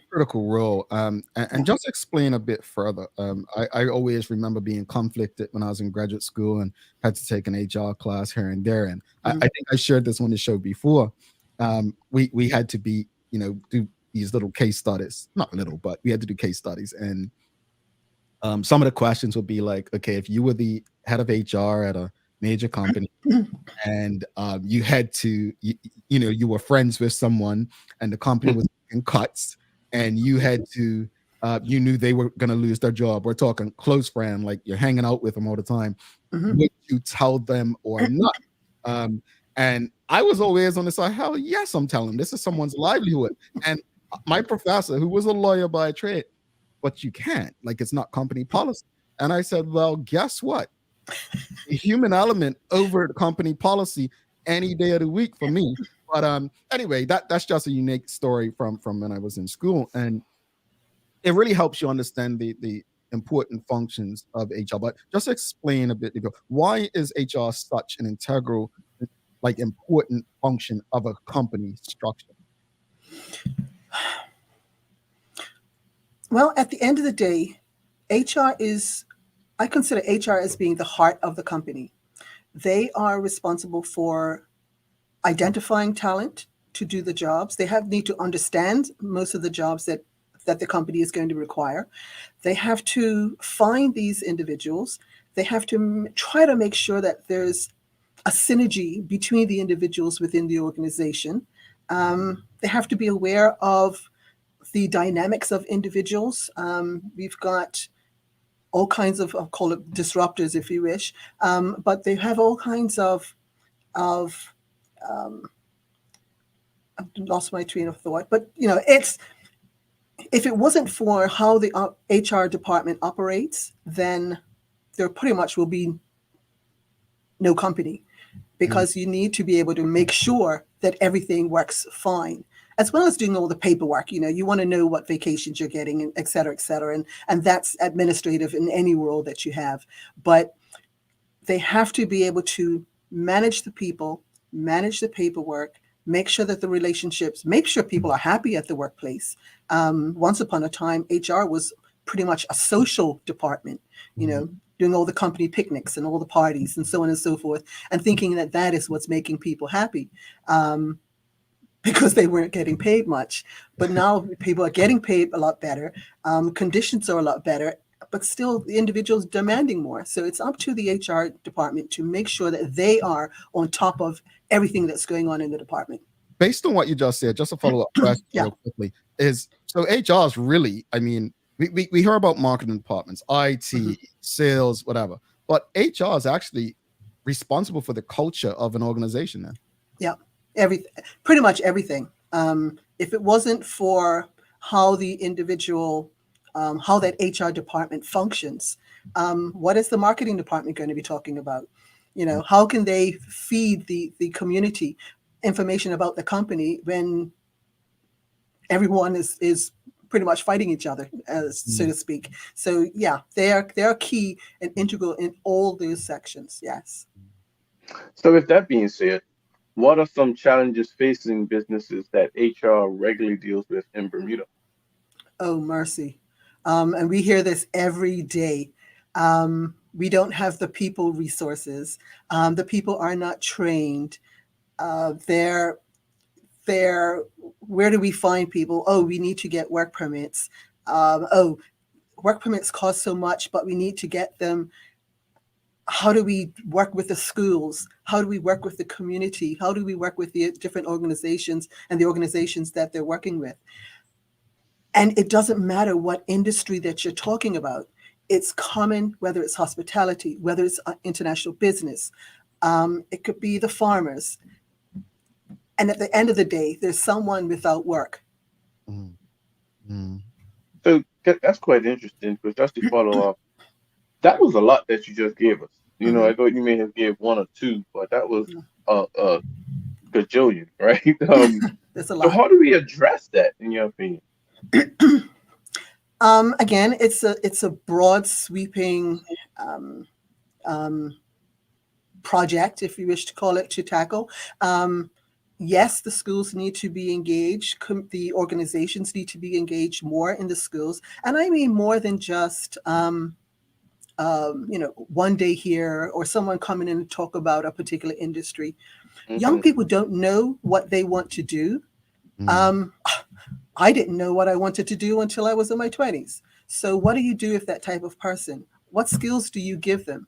critical role. And just explain a bit further. I always remember being conflicted when I was in graduate school and had to take an HR class here and there. And I think I shared this on the show before. We had to do these little case studies, not little, but we had to do case studies. And some of the questions would be like, okay, if you were the head of HR at a major company and you had to, you were friends with someone, and the company was making cuts, and you had to, you knew they were going to lose their job. We're talking close friend, like you're hanging out with them all the time. Would you tell them or not? And I was always on the side, hell yes, I'm telling them. This is someone's livelihood. And my professor, who was a lawyer by trade, but you can't, like, it's not company policy. And I said, well, guess what? The human element over the company policy any day of the week for me. But anyway, that's just a unique story from when I was in school. And it really helps you understand the important functions of HR. But just explain a bit ago, why is HR such an integral, like, important function of a company structure? Well, at the end of the day, I consider HR as being the heart of the company. They are responsible for identifying talent to do the jobs. They need to understand most of the jobs that the company is going to require. They have to find these individuals. They have to try to make sure that there's a synergy between the individuals within the organization. They have to be aware of the dynamics of individuals. We've got all kinds of, I'll call it disruptors if you wish, but they have all kinds of I've lost my train of thought, but if it wasn't for how the HR department operates, then there pretty much will be no company, because you need to be able to make sure that everything works fine, as well as doing all the paperwork. You want to know what vacations you're getting, and et cetera, and that's administrative in any role that you have. But they have to be able to manage the people, manage the paperwork, make sure that the relationships, make sure people are happy at the workplace. Once upon a time, HR was pretty much a social department, doing all the company picnics and all the parties and so on and so forth, and thinking that that is what's making people happy. Because they weren't getting paid much. But now people are getting paid a lot better. Conditions are a lot better, but still the individual's demanding more. So it's up to the HR department to make sure that they are on top of everything that's going on in the department. Based on what you just said, just a follow-up question real quickly, so HR is really, I mean, we hear about marketing departments, IT, sales, whatever, but HR is actually responsible for the culture of an organization then. Yeah. Pretty much everything. If it wasn't for how the individual, how that HR department functions, what is the marketing department going to be talking about? How can they feed the community information about the company when everyone is pretty much fighting each other, so to speak? So yeah, they are key and integral in all those sections. Yes. So with that being said, what are some challenges facing businesses that HR regularly deals with in Bermuda? Oh, mercy. And we hear this every day. We don't have the people resources. The people are not trained. Where do we find people? Oh, we need to get work permits. Work permits cost so much, but we need to get them. How do we work with the schools? How do we work with the community? How do we work with the different organizations and the organizations that they're working with? And it doesn't matter what industry that you're talking about. It's common, whether it's hospitality, whether it's international business. It could be the farmers. And at the end of the day, there's someone without work. So that's quite interesting, because just to follow up, that was a lot that you just gave us. I thought you may have gave one or two, but that was a gajillion, right? That's a lot. So how do we address that, in your opinion? Again, it's a broad, sweeping project, if you wish to call it, to tackle. Yes, the schools need to be engaged. The organizations need to be engaged more in the schools, and I mean more than just one day here or someone coming in and talk about a particular industry. Young people don't know what they want to do. I didn't know what I wanted to do until I was in my 20s. So what do you do with that type of person? What skills do you give them?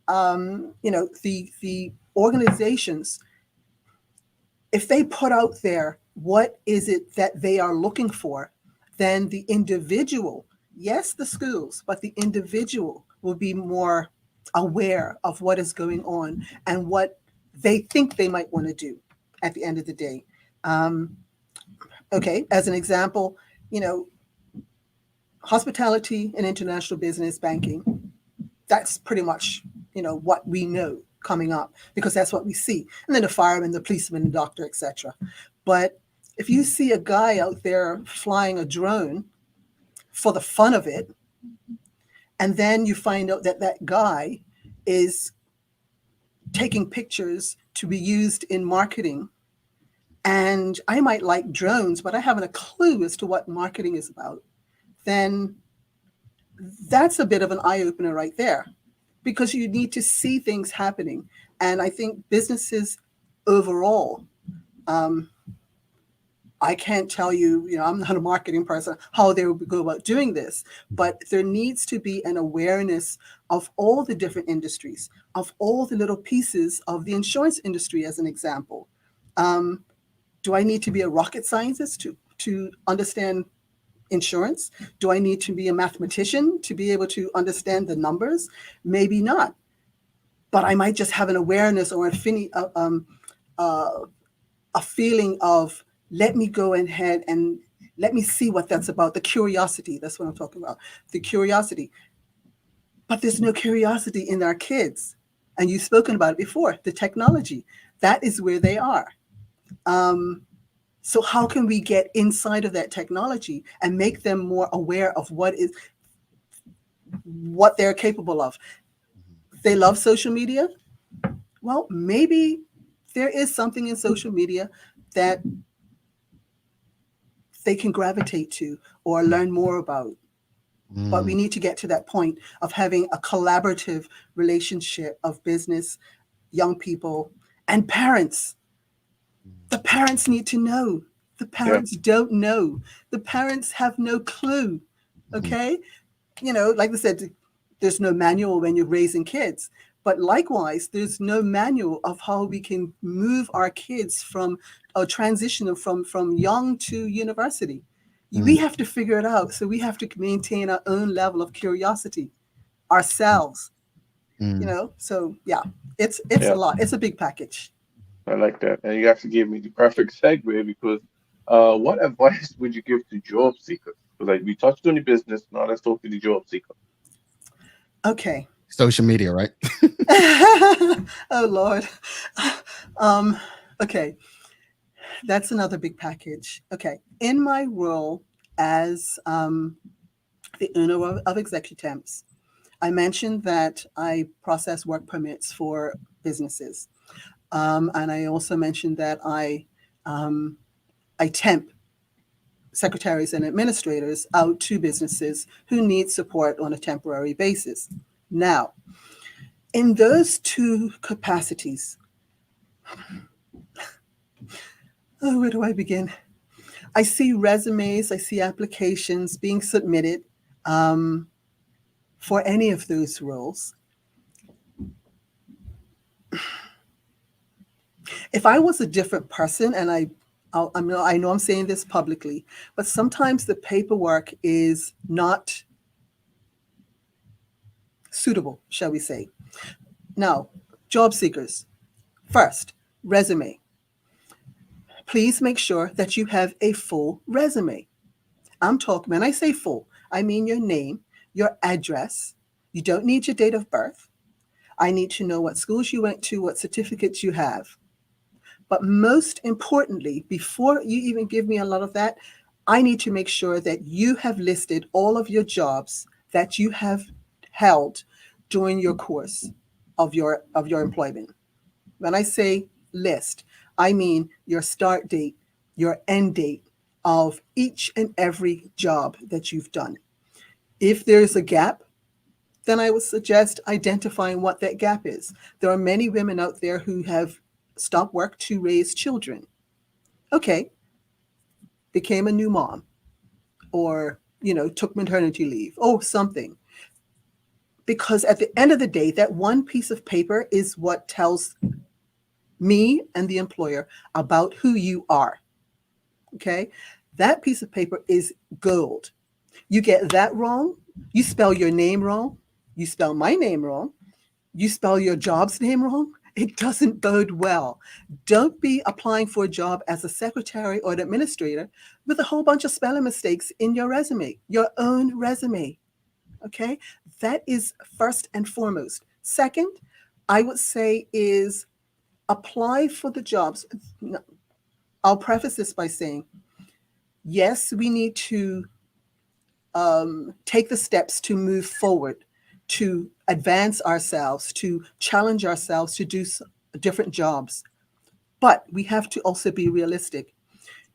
the organizations, if they put out there what is it that they are looking for, then the individual, yes, the schools, but the individual will be more aware of what is going on and what they think they might want to do at the end of the day. Okay, as an example, hospitality and international business banking, that's pretty much, what we know coming up, because that's what we see. And then the fireman, the policeman, the doctor, etc. But if you see a guy out there flying a drone for the fun of it, and then you find out that that guy is taking pictures to be used in marketing, and I might like drones, but I haven't a clue as to what marketing is about, then that's a bit of an eye-opener right there, because you need to see things happening. And I think businesses overall, I can't tell you, I'm not a marketing person, how they would go about doing this, but there needs to be an awareness of all the different industries, of all the little pieces of the insurance industry, as an example. Do I need to be a rocket scientist to understand insurance? Do I need to be a mathematician to be able to understand the numbers? Maybe not. But I might just have an awareness or a feeling of, let me go ahead and let me see what that's about. The curiosity, that's what I'm talking about. The curiosity. But there's no curiosity in our kids. And you've spoken about it before, the technology. That is where they are. So how can we get inside of that technology and make them more aware of what they're capable of? They love social media. Well, maybe there is something in social media that they can gravitate to or learn more about. But we need to get to that point of having a collaborative relationship of business, young people, and parents. The parents need to know. The parents don't know. The parents have no clue. Okay? Like I said, there's no manual when you're raising kids. But likewise, there's no manual of how we can move our kids from a transition from young to university. We have to figure it out. So we have to maintain our own level of curiosity ourselves. So yeah, it's a lot. It's a big package. I like that. And you actually gave me the perfect segue, because what advice would you give to job seekers? Because we touched on the business, now let's talk to the job seeker. Okay. Social media, right? Oh, Lord. Okay. That's another big package. Okay. In my role as the owner of Executemps, I mentioned that I process work permits for businesses. And I also mentioned that I temp secretaries and administrators out to businesses who need support on a temporary basis. Now, in those two capacities, where do I begin? I see resumes, I see applications being submitted for any of those roles. If I was a different person, and I know I'm saying this publicly, but sometimes the paperwork is not suitable, shall we say. Now, job seekers, first, resume. Please make sure that you have a full resume. I'm talking, when I say full, I mean your name, your address. You don't need your date of birth. I need to know what schools you went to, what certificates you have. But most importantly, before you even give me a lot of that, I need to make sure that you have listed all of your jobs that you have held during your course of your employment. When I say list, I mean your start date, your end date of each and every job that you've done. If there's a gap, then I would suggest identifying what that gap is. There are many women out there who have stopped work to raise children. Okay, became a new mom, or took maternity leave, or something. because at the end of the day, that one piece of paper is what tells me and the employer about who you are. Okay? That piece of paper is gold. You get that wrong, you spell your name wrong, you spell my name wrong, you spell your job's name wrong, it doesn't bode well. Don't be applying for a job as a secretary or an administrator with a whole bunch of spelling mistakes in your resume, your own resume. Okay? That is first and foremost. Second, I would say is apply for the jobs. I'll preface this by saying, yes, we need to take the steps to move forward, to advance ourselves, to challenge ourselves to do different jobs. But we have to also be realistic.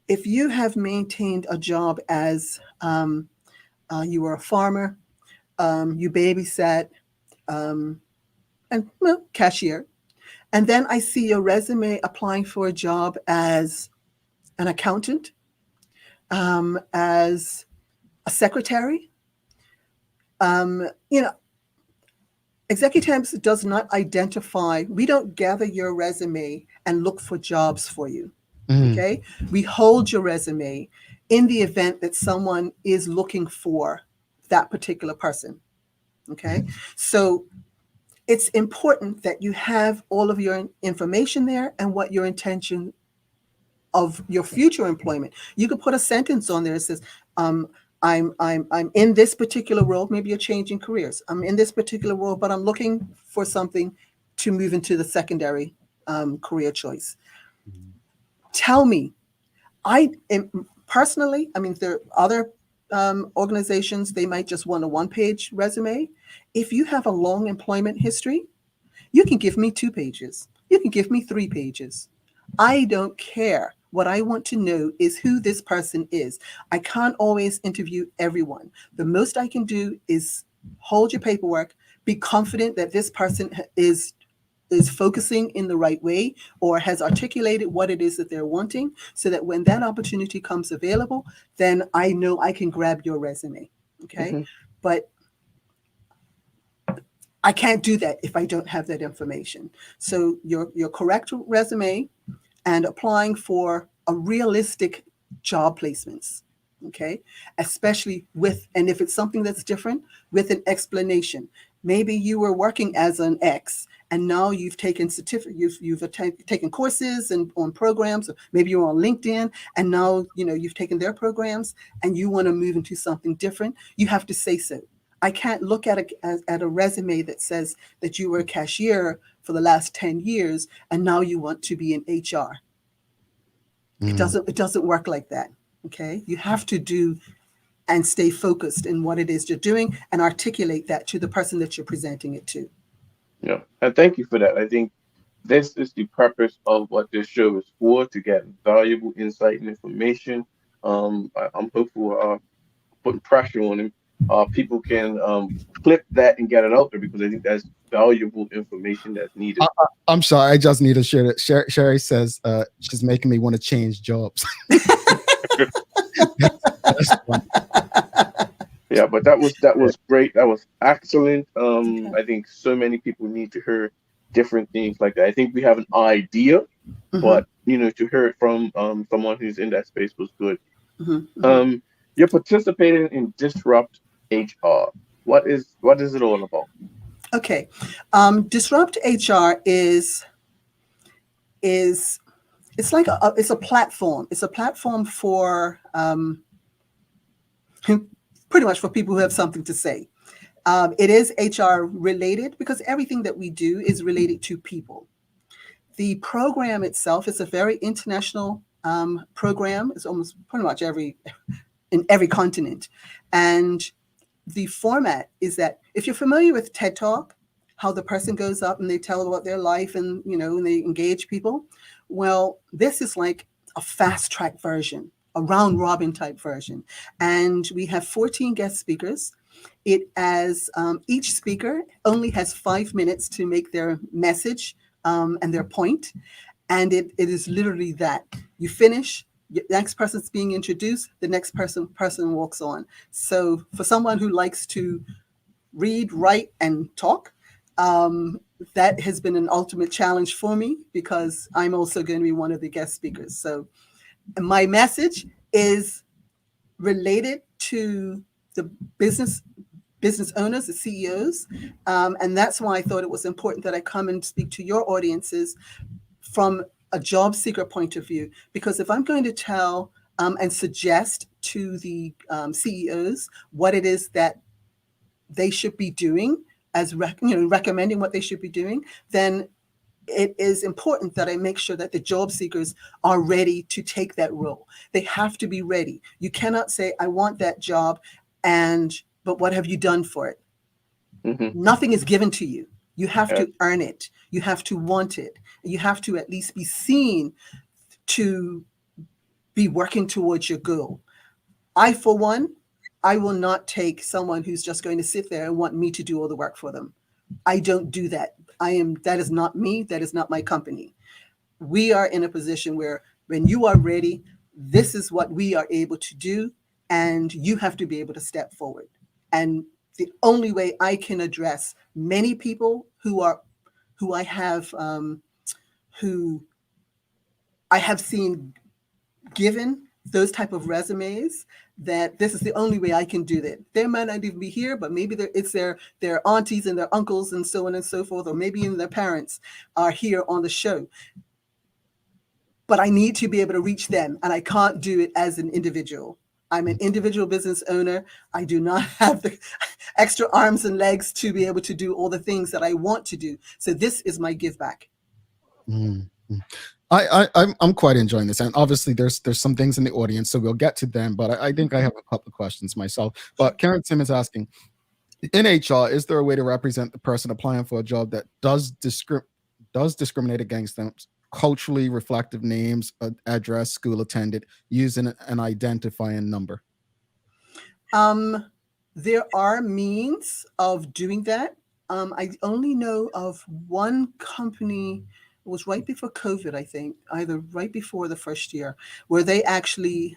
If you have maintained a job as you were a farmer, you babysat, and cashier, and then I see your resume applying for a job as an accountant, as a secretary, Executives does not identify, we don't gather your resume and look for jobs for you, okay? We hold your resume in the event that someone is looking for that particular person, okay? So it's important that you have all of your information there and what your intention of your future employment. You could put a sentence on there that says, I'm in this particular role. Maybe you're changing careers. I'm in this particular role, but I'm looking for something to move into the secondary career choice. Tell me, personally, I mean, there are other organizations, they might just want a one-page resume. If you have a long employment history, you can give me 2 pages. You can give me 3 pages. I don't care. What I want to know is who this person is. I can't always interview everyone. The most I can do is hold your paperwork, be confident that this person is focusing in the right way or has articulated what it is that they're wanting, so that when that opportunity comes available, then I know I can grab your resume, okay? But I can't do that if I don't have that information. So your correct resume and applying for a realistic job placements, okay? Especially with, and if it's something that's different, with an explanation. Maybe you were working as an X and now you've taken taken courses and on programs, or maybe you're on LinkedIn and now you've taken their programs and you want to move into something different. You have to say so. I can't look at a resume that says that you were a cashier for the last 10 years and now you want to be in HR. It doesn't work like that. Okay. You have to do and stay focused in what it is you're doing and articulate that to the person that you're presenting it to. Yeah. And thank you for that. I think this is the purpose of what this show is for, to get valuable insight and information. I'm hopeful putting pressure on him. People can clip that and get it out there, because I think that's valuable information that's needed. I'm sorry, I just need to share that. Sherry says she's making me want to change jobs. Yeah, but that was great. That was excellent. I think so many people need to hear different things like that. I think we have an idea, but to hear it from someone who's in that space was good. You're participating in Disrupt HR. What is it all about? Okay, Disrupt HR is it's like it's a platform. It's a platform for pretty much for people who have something to say. It is HR related because everything that we do is related to people. The program itself is a very international program. It's almost pretty much in every continent. And the format is that if you're familiar with TED Talk, how the person goes up and they tell about their life and, and they engage people. Well, this is like a fast track version, a round robin type version. And we have 14 guest speakers. It as each speaker only has 5 minutes to make their message and their point. And it is literally that. You finish, the next person's being introduced, the next person walks on. So for someone who likes to read, write, and talk. That has been an ultimate challenge for me because I'm also going to be one of the guest speakers. So my message is related to the business owners, the CEOs. And that's why I thought it was important that I come and speak to your audiences from a job seeker point of view. Because if I'm going to tell and suggest to the CEOs what it is that they should be doing, as recommending what they should be doing, then it is important that I make sure that the job seekers are ready to take that role. They have to be ready. You cannot say, I want that job, but what have you done for it? Nothing is given to you. You have to earn it. You have to want it. You have to at least be seen to be working towards your goal. I, for one, I will not take someone who's just going to sit there and want me to do all the work for them. I don't do that. That is not me. That is not my company. We are in a position where when you are ready, this is what we are able to do, and you have to be able to step forward. And the only way I can address many people who I have seen given those type of resumes, that this is the only way I can do that. They might not even be here, but maybe it's their aunties and their uncles and so on and so forth, or maybe even their parents are here on the show. But I need to be able to reach them, and I can't do it as an individual. I'm an individual business owner. I do not have the extra arms and legs to be able to do all the things that I want to do. So this is my give back. Mm-hmm. I'm quite enjoying this, and obviously there's some things in the audience, so we'll get to them. But I think I have a couple of questions myself. But Karen Tim is asking, in HR, is there a way to represent the person applying for a job that does discriminate against them? Culturally reflective names, address, school attended, using an identifying number? There are means of doing that. I only know of one company. It was right before COVID, I think, either right before the first year, where they actually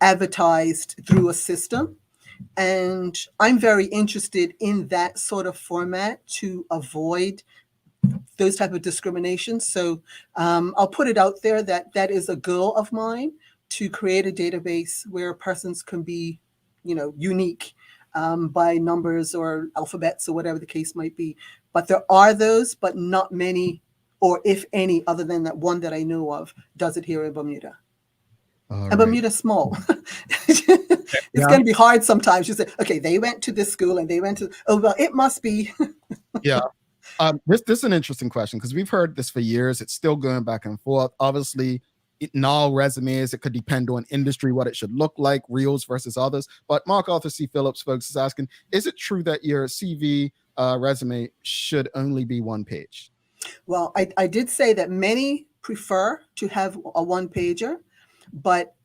advertised through a system. And I'm very interested in that sort of format to avoid those type of discrimination. So I'll put it out there that is a goal of mine, to create a database where persons can be, unique by numbers or alphabets or whatever the case might be. But there are those, but not many, or if any, other than that one that I know of, does it here in Bermuda. And Bermuda's small. It's going to be hard sometimes. You say, okay, they went to this school and they went to, it must be. Yeah. This is an interesting question, because we've heard this for years. It's still going back and forth. Obviously, in all resumes, it could depend on industry, what it should look like, reels versus others. But Mark Arthur C. Phillips, folks, is asking, is it true that your CV resume should only be one page? Well, I did say that many prefer to have a one-pager, but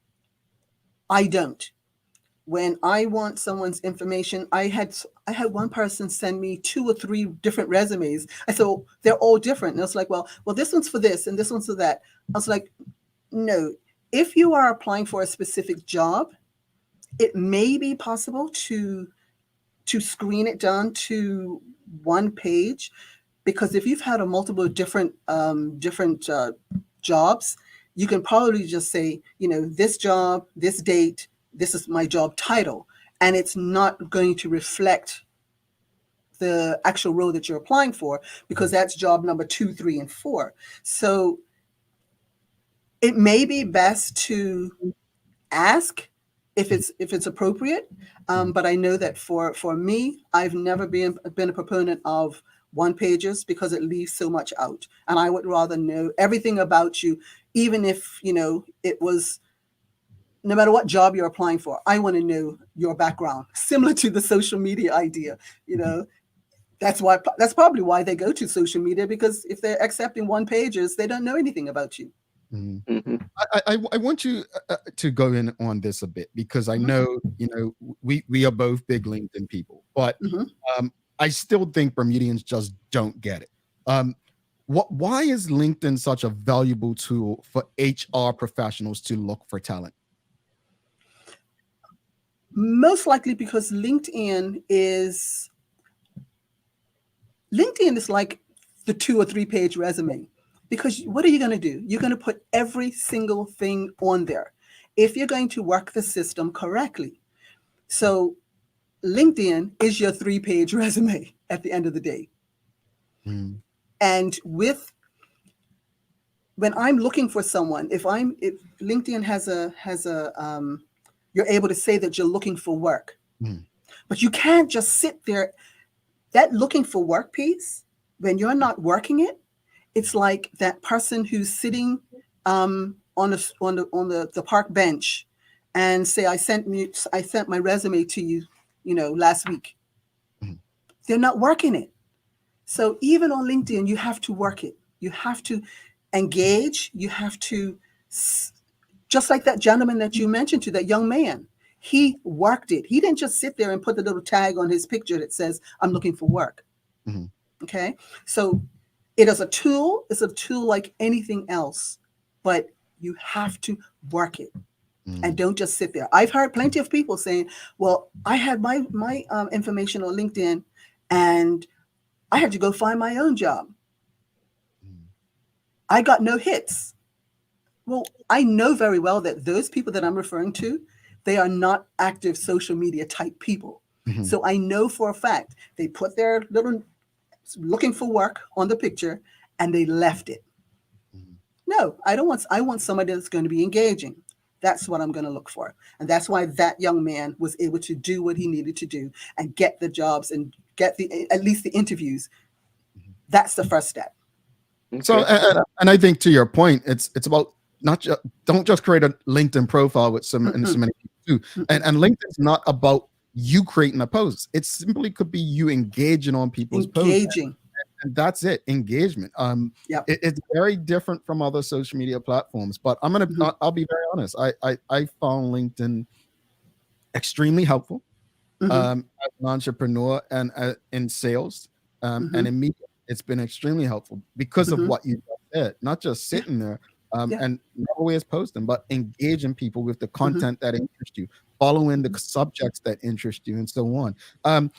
I don't. When I want someone's information, I had one person send me 2 or 3 different resumes. I said, well, they're all different. And I was like, well, this one's for this and this one's for that. I was like, no, if you are applying for a specific job, it may be possible to screen it down to one page, because if you've had a multiple different jobs, you can probably just say, this job, this date, this is my job title, and it's not going to reflect the actual role that you're applying for, because that's job number 2, 3, and 4. So it may be best to ask if it's appropriate, but I know that for me, I've never been a proponent of one-pagers, because it leaves so much out, and I would rather know everything about you, even if it was. No matter what job you're applying for, I want to know your background, similar to the social media idea. That's probably why they go to social media, because if they're accepting one-pagers, they don't know anything about you. Mm-hmm. I want you to go in on this a bit, because I know, we are both big LinkedIn people, but I still think Bermudians just don't get it. Why is LinkedIn such a valuable tool for HR professionals to look for talent? Most likely because LinkedIn is like the 2 or 3 page resume. Because what are you going to do? You're going to put every single thing on there if you're going to work the system correctly. So LinkedIn is your 3 page resume at the end of the day. And when I'm looking for someone, if LinkedIn has a you're able to say that you're looking for work, but you can't just sit there. That looking for work piece, when you're not working it, it's like that person who's sitting on the park bench and say, I sent my resume to you, last week. They're not working it. So even on LinkedIn, you have to work it. You have to engage. You have to, just like that gentleman that you mentioned to, that young man, he worked it. He didn't just sit there and put the little tag on his picture that says, I'm looking for work. Okay. So it is a tool. It's a tool like anything else, but you have to work it. And don't just sit there. I've heard plenty of people saying, well, I had my information on LinkedIn and I had to go find my own job. I got no hits. Well, I know very well that those people that I'm referring to, they are not active social media type people. So I know for a fact they put their little looking for work on the picture and they left it. No, I want somebody that's going to be engaging. That's what I'm going to look for. And that's why that young man was able to do what he needed to do and get the jobs and get at least the interviews. That's the first step. So, and I think to your point, it's about don't just create a LinkedIn profile with so many people too. And LinkedIn's not about you creating a post. It simply could be you engaging on people's posts. And that's it, engagement. It's very different from other social media platforms. But I'll be very honest. I found LinkedIn extremely helpful as an entrepreneur and in sales and in media. It's been extremely helpful because of what you said. Not just sitting there and not always posting, but engaging people with the content that interests you, following the subjects that interest you, and so on.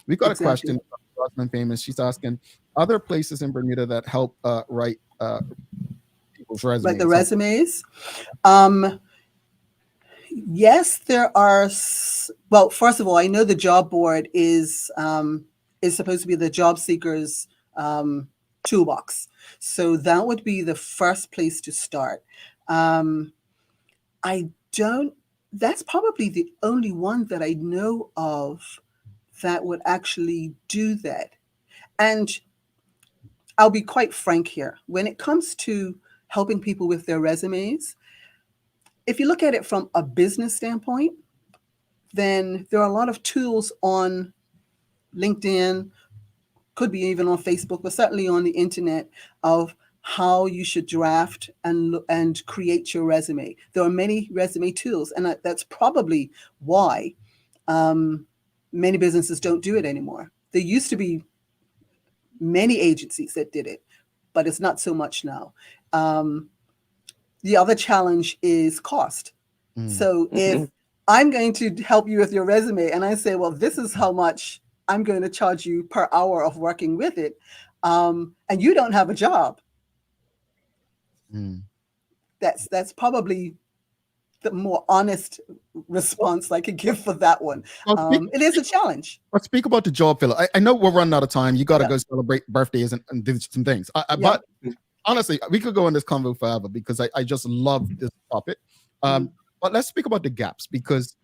We've got a question from Rosamund Famous. She's asking, are there places in Bermuda that help write people's resumes? Like the resumes? Yes, there are. Well, first of all, I know the job board is supposed to be the job seekers toolbox. So that would be the first place to start. That's probably the only one that I know of that would actually do that. And I'll be quite frank here. When it comes to helping people with their resumes, if you look at it from a business standpoint, then there are a lot of tools on LinkedIn, could be even on Facebook, but certainly on the internet, of how you should draft and create your resume. There are many resume tools, and that's probably why many businesses don't do it anymore. There used to be many agencies that did it, but it's not so much now. The other challenge is cost. So if I'm going to help you with your resume and I say, well, this is how much I'm going to charge you per hour of working with it, and you don't have a job, that's probably the more honest response I could give for that one. It is a challenge. Let's speak about the job filler. I know we're running out of time. You got to go celebrate birthdays and do some things. But honestly, we could go on this convo forever because I just love this topic. But let's speak about the gaps, because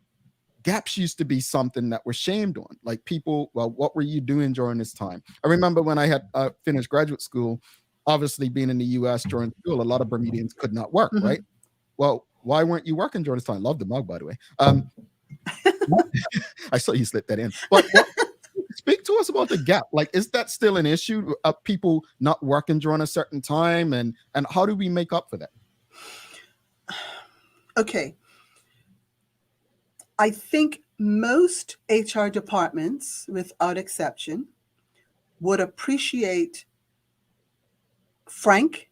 gaps used to be something that we're shamed on. Like people, well, what were you doing during this time? I remember when I had finished graduate school, obviously being in the US during school, a lot of Bermudians could not work, right? Well, why weren't you working during this time? Love the mug, by the way. I saw you slip that in. But speak to us about the gap. Like, is that still an issue of people not working during a certain time? And how do we make up for that? Okay. I think most HR departments, without exception, would appreciate frank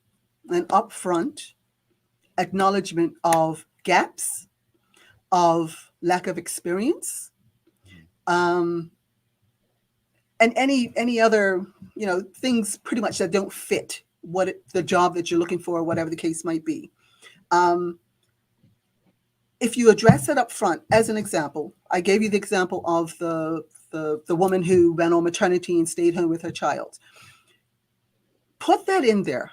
and upfront acknowledgement of gaps, of lack of experience, and any other, things pretty much that don't fit the job that you're looking for, whatever the case might be. If you address it up front, as an example, I gave you the example of the woman who went on maternity and stayed home with her child. Put that in there,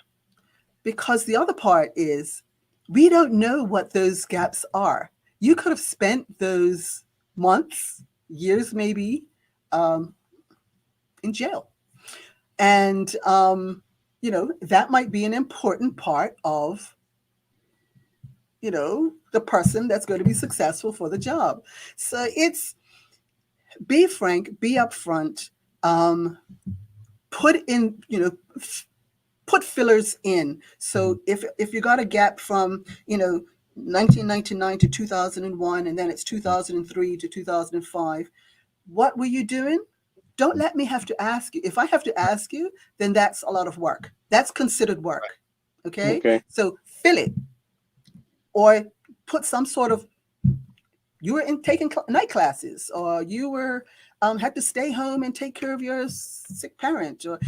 because the other part is we don't know what those gaps are. You could have spent those months, years maybe, in jail. And, that might be an important part of, the person that's going to be successful for the job. So it's be frank, be upfront, put in, put fillers in. So if you got a gap from, 1999 to 2001, and then it's 2003 to 2005, what were you doing? Don't let me have to ask you. If I have to ask you, then that's a lot of work. That's considered work. Okay. So fill it, or put some sort of, you were taking night classes, or you were had to stay home and take care of your sick parent, or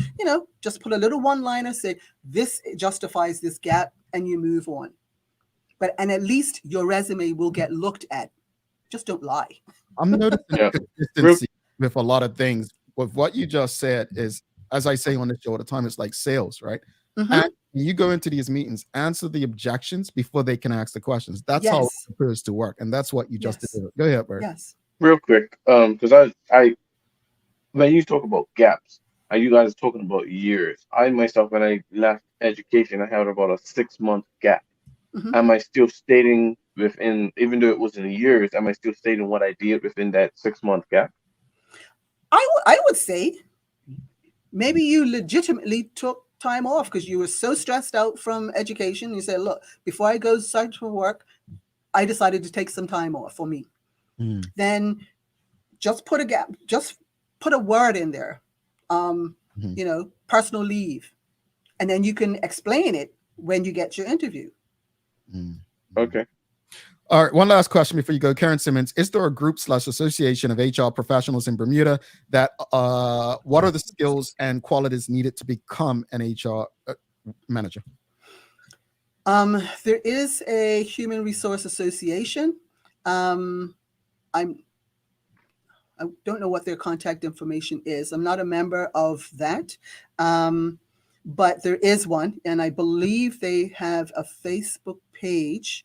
just put a little one-liner, say this justifies this gap, and you move on. And at least your resume will get looked at. Just don't lie. I'm noticing consistency with a lot of things. With what you just said is, as I say on the show all the time, it's like sales, right? And you go into these meetings, answer the objections before they can ask the questions. That's how it appears to work, and that's what you just did. Go ahead, Bert. Yes. Real quick, because I when you talk about gaps, you guys are talking about years. I myself, when I left education, I had about a 6-month gap. Am I still stating within, even though it was in years, am I still stating what I did within that 6-month gap? I would say maybe you legitimately took time off because you were so stressed out from education. You said, look, before I go start for work, I decided to take some time off for me. Then just put a gap, just put a word in there, personal leave. And then you can explain it when you get your interview. Okay. All right. One last question before you go. Karen Simmons, is there a group/association of HR professionals in Bermuda that, what are the skills and qualities needed to become an HR manager? There is a Human Resource Association. I don't know what their contact information is. I'm not a member of that. But there is one, and I believe they have a Facebook page,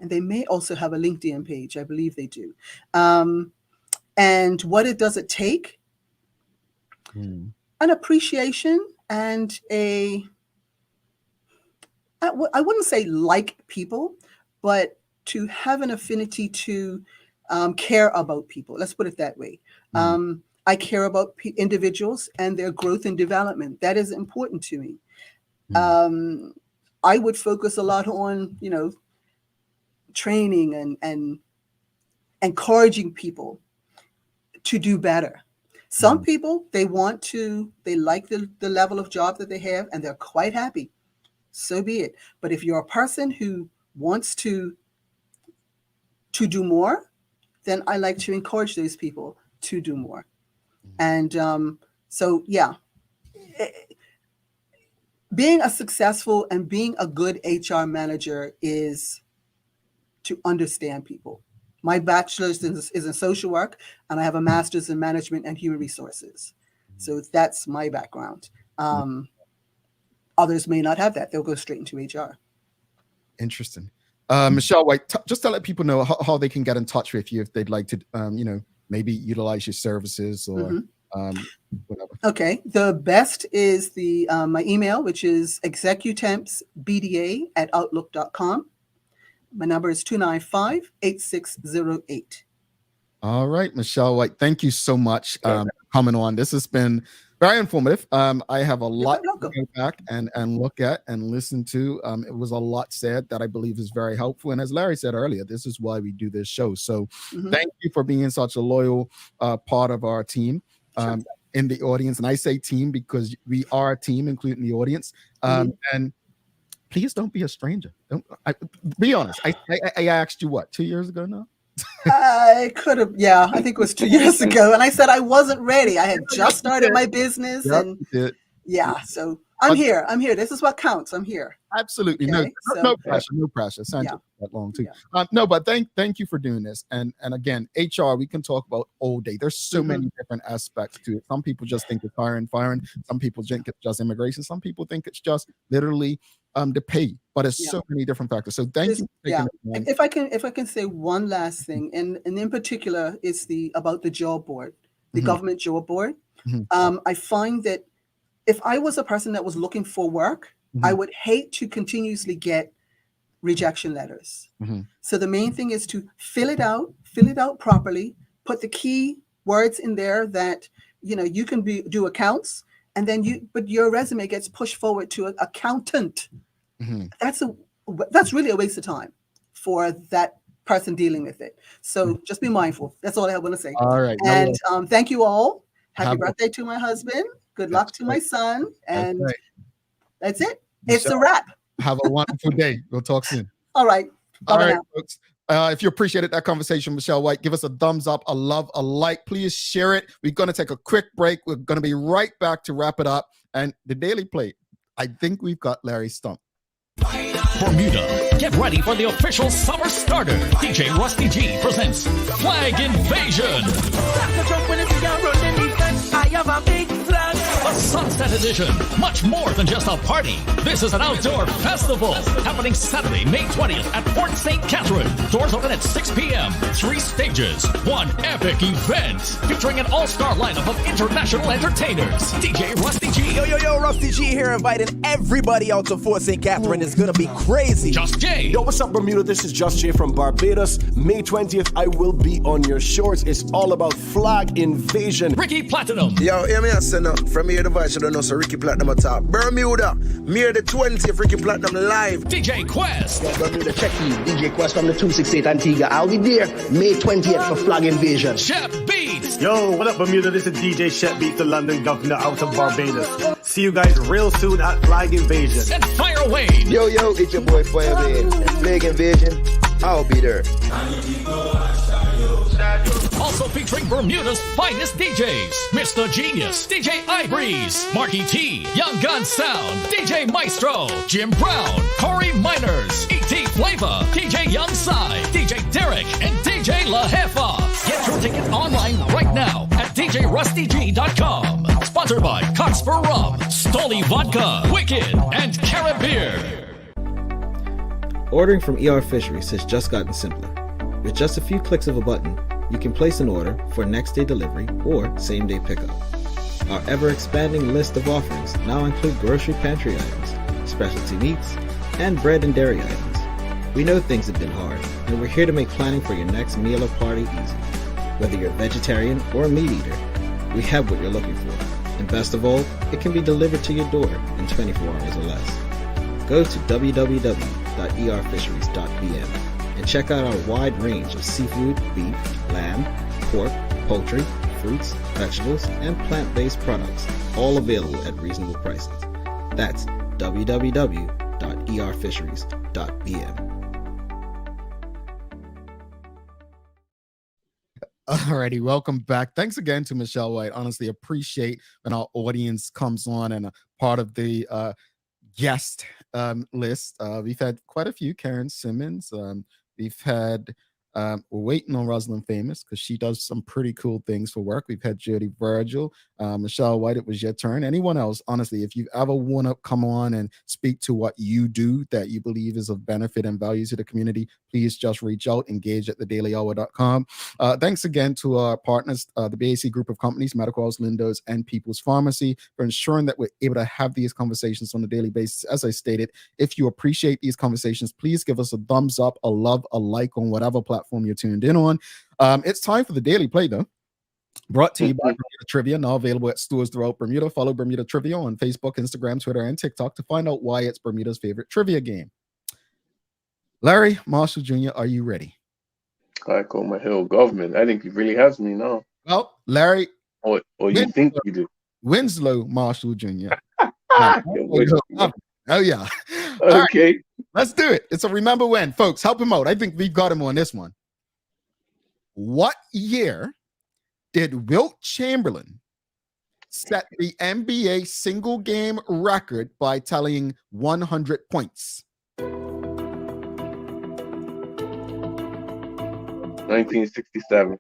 and they may also have a LinkedIn page. I believe they do. And what does it take? An appreciation and I wouldn't say like people, but to have an affinity to care about people. Let's put it that way. I care about individuals and their growth and development. That is important to me. I would focus a lot on, training and encouraging people to do better. Some people, they like the level of job that they have, and they're quite happy. So be it. But if you're a person who wants to do more, then I like to encourage those people to do more. And being a successful and being a good HR manager is to understand people. My bachelor's is in social work, and I have a master's in management and human resources. So that's my background. Others may not have that. They'll go straight into HR. Interesting. Michelle White, just to let people know how they can get in touch with you if they'd like to, maybe utilize your services or whatever. Okay. The best is my email, which is executempsbda@outlook.com. My number is 295-8608. All right, Michelle White, thank you so much for coming on. This has been very informative. I have a lot to go back and look at and listen to. It was a lot said that I believe is very helpful. And as Larry said earlier, this is why we do this show. So thank you for being such a loyal part of our team in the audience. And I say team because we are a team, including the audience. And please don't be a stranger. Be honest. I asked you 2 years ago now? I could have, yeah, I think it was 2 years ago. And I said I wasn't ready. I had just started my business. And yeah, so I'm here. This is what counts. I'm here. Absolutely. Okay, No pressure. Sandra, that long too. No, but thank you for doing this. And again, HR, we can talk about all day. There's so many different aspects to it. Some people just think it's firing. Some people think it's just immigration. Some people think it's just literally the pay. But it's so many different factors. So thank you. If I can say one last thing, and in particular, it's about the job board, the government job board. I find that if I was a person that was looking for work, I would hate to continuously get rejection letters. So the main thing is to fill it out properly, put the key words in there that you can do accounts, and then but your resume gets pushed forward to an accountant. That's really a waste of time for that person dealing with it. So just be mindful. That's all I want to say. All right. And thank you all. Happy birthday to my husband. Good luck to my son. And that's it. It's a wrap. Have a wonderful day. We'll talk soon. All right. All right, folks. If you appreciated that conversation, Michelle White, give us a thumbs up, a love, a like. Please share it. We're going to take a quick break. We're going to be right back to wrap it up. And the Daily Plate, I think we've got Larry stumped. Bermuda, get ready for the official summer starter. DJ Rusty G presents Flag Invasion. I have a big flag. A Sunset Edition. Much more than just a party. This is an outdoor festival happening Saturday, May 20th at Port St. Catherine. Doors open at 6 p.m. 3 stages. One epic event featuring an all-star lineup of international entertainers. DJ Rusty G. Yo, Rusty G here, inviting everybody out to Fort St. Catherine. It's gonna be crazy. Just Jay. Yo, what's up, Bermuda? This is Just Jay from Barbados. May 20th, I will be on your shores. It's all about Flag Invasion. Ricky Platinum. Yo, hear me and say no. From here, the voice, you don't know, so Ricky Platinum at top. Bermuda, May the 20th, Ricky Platinum live. DJ Quest. Yo, Bermuda, check you. DJ Quest from the 268 Antigua. I'll be there May 20th for Flag Invasion. Shep Beats. Yo, what up, Bermuda? This is DJ Shep Beats, the London Governor out of Barbados. See you guys real soon at Flag Invasion. And Fire Wayne. Yo, it's your boy Fire Wayne. Flag Invasion, I'll be there. Also featuring Bermuda's finest DJs, Mr. Genius, DJ iBreeze, Marky T, Young Gun Sound, DJ Maestro, Jim Brown, Corey Miners, E.T. Flavor, DJ Young Sai, DJ Derek, and DJ La Jefa. Get your ticket online right now at DJRustyG.com. Sponsored by Cox for Rum, Stoli Vodka, Wicked, and Caribbeer. Ordering from ER Fisheries has just gotten simpler. With just a few clicks of a button, you can place an order for next-day delivery or same-day pickup. Our ever-expanding list of offerings now include grocery pantry items, specialty meats, and bread and dairy items. We know things have been hard, and we're here to make planning for your next meal or party easy. Whether you're a vegetarian or a meat eater, we have what you're looking for. And best of all, it can be delivered to your door in 24 hours or less. Go to www.erfisheries.bm and check out our wide range of seafood, beef, lamb, pork, poultry, fruits, vegetables, and plant-based products, all available at reasonable prices. That's www.erfisheries.bm. Alrighty, welcome back. Thanks again to Michelle White. Honestly, appreciate when our audience comes on and a part of the guest list. We've had quite a few. Karen Simmons. We've had we're waiting on Rosalind Famous because she does some pretty cool things for work. We've had Jody Virgil, Michelle White. It was your turn. Anyone else? Honestly, if you ever want to come on and speak to what you do that you believe is of benefit and value to the community, please just reach out. Engage at thedailyhour.com. Thanks again to our partners, the BAC group of companies, Medical House, Lindo's, and People's Pharmacy, for ensuring that we're able to have these conversations on a daily basis. As I stated, if you appreciate these conversations, please give us a thumbs up, a love, a like on whatever platform you're tuned in on. It's time for the Daily Play, though. Brought to you by Bermuda Trivia, now available at stores throughout Bermuda. Follow Bermuda Trivia on Facebook, Instagram, Twitter, and TikTok to find out why it's Bermuda's favorite trivia game. Larry Marshall Jr., are you ready? I call my hell government. I think he really has me now. Well, Larry. Or you think you do. Winslow Marshall Jr. Oh, yeah. Okay. Right, let's do it. It's a remember when. Folks, help him out. I think we've got him on this one. What year did Wilt Chamberlain set the NBA single game record by tallying 100 points? 1967.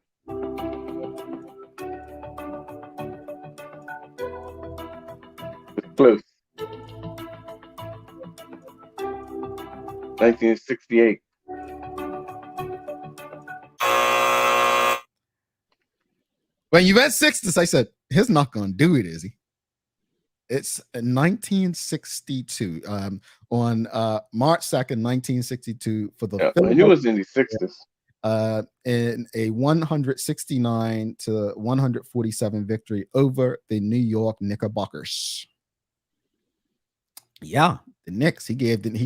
It's close. 1968. When you went sixties, I said, he's not going to do it, is he? It's 1962. On March 2nd, 1962, for the I knew it was in the 60s. In a 169 to 147 victory over the New York Knickerbockers. Yeah, the Knicks. He gave them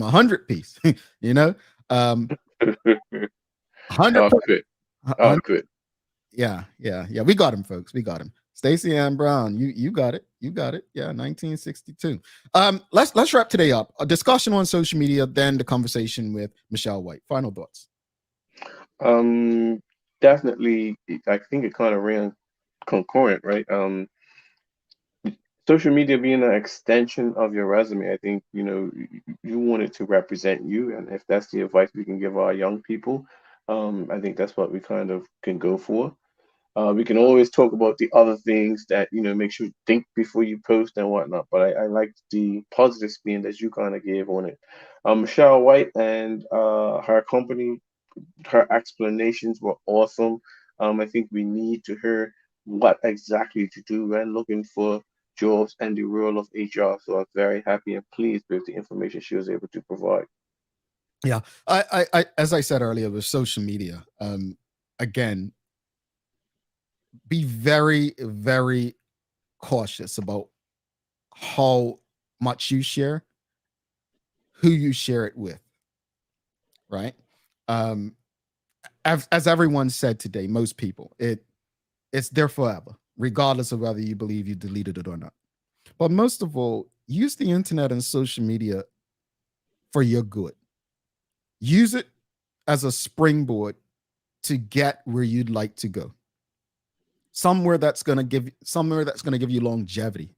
a 100 piece. You know, 100. Good. Yeah. We got him, folks. We got him. Stacey Ann Brown, you got it. You got it. Yeah, 1962. Let's wrap today up. A discussion on social media, then the conversation with Michelle White. Final thoughts. Definitely, I think it kind of ran concurrent, right? Social media being an extension of your resume, I think, you want it to represent you. And if that's the advice we can give our young people, I think that's what we kind of can go for. We can always talk about the other things that, makes you think before you post and whatnot. But I like the positive spin that you kind of gave on it. Michelle White and her company, her explanations were awesome. I think we need to hear what exactly to do when looking for jobs and the role of HR. So I'm very happy and pleased with the information she was able to provide. Yeah, I as I said earlier with social media, again, be very, very cautious about how much you share, who you share it with, right? As everyone said today, most people, it's there forever, regardless of whether you believe you deleted it or not. But most of all, use the internet and social media for your good. Use it as a springboard to get where you'd like to go. Somewhere that's going to give you longevity.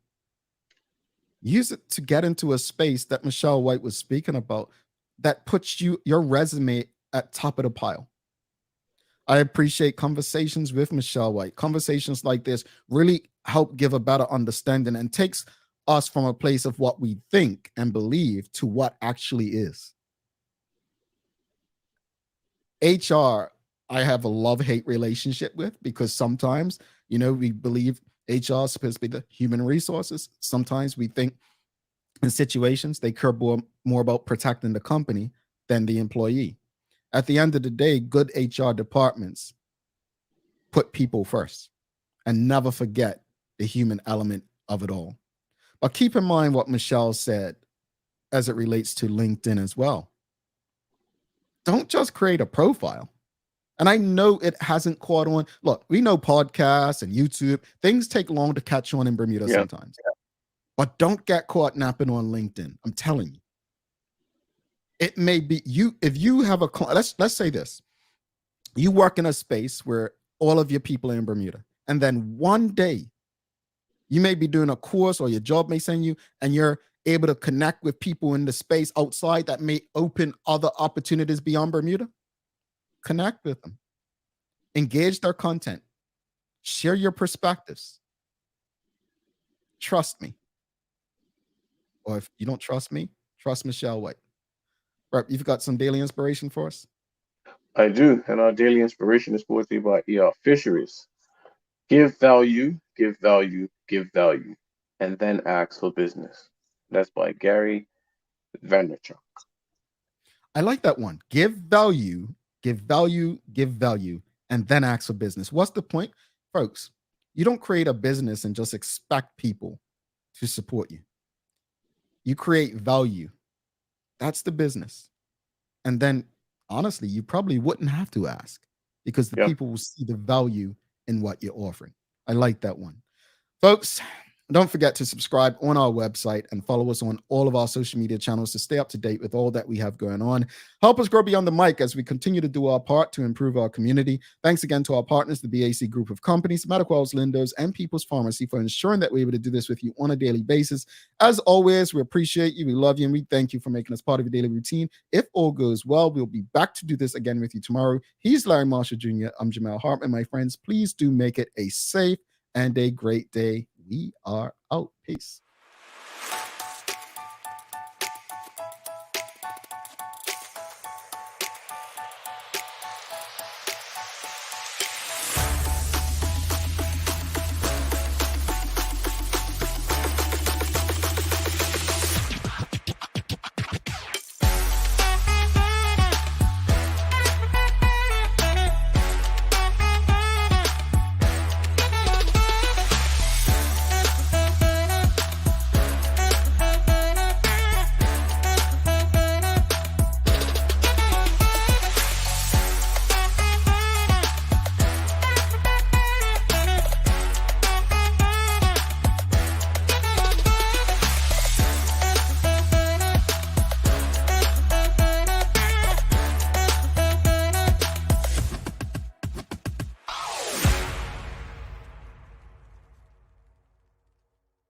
Use it to get into a space that Michelle White was speaking about that puts your resume at top of the pile. I appreciate conversations with Michelle White. Conversations like this really help give a better understanding and takes us from a place of what we think and believe to what actually is. HR, I have a love-hate relationship with, because sometimes, we believe HR is supposed to be the human resources. Sometimes we think in situations they care more about protecting the company than the employee. At the end of the day, good HR departments put people first and never forget the human element of it all. But keep in mind what Michelle said as it relates to LinkedIn as well. Don't just create a profile. And I know it hasn't caught on. Look, we know podcasts and YouTube, things take long to catch on in Bermuda sometimes. But don't get caught napping on LinkedIn. I'm telling you. It may be you, if you have a, let's say this. You work in a space where all of your people are in Bermuda. And then one day you may be doing a course or your job may send you and you're able to connect with people in the space outside that may open other opportunities beyond Bermuda. Connect with them. Engage their content. Share your perspectives. Trust me. Or if you don't trust me, trust Michelle White. Right, you've got some daily inspiration for us? I do, and our daily inspiration is brought to you by ER Fisheries. Give value, give value, give value, and then ask for business. That's by Gary Vaynerchuk. I like that one. Give value, give value, give value, and then ask for business. What's the point? Folks, you don't create a business and just expect people to support you. You create value. That's the business. And then, honestly, you probably wouldn't have to ask because the people will see the value in what you're offering. I like that one. Folks, Don't forget to subscribe on our website and follow us on all of our social media channels to stay up to date with all that we have going on. Help us grow beyond the mic as we continue to do our part to improve our community. Thanks again to our partners, the BAC Group of Companies, Mediquels, Lindos, and People's Pharmacy for ensuring that we're able to do this with you on a daily basis. As always, we appreciate you, we love you, and we thank you for making us part of your daily routine. If all goes well, we'll be back to do this again with you tomorrow. He's Larry Marshall Jr. I'm Jamal Hartman. My friends, please do make it a safe and a great day. We are out. Peace.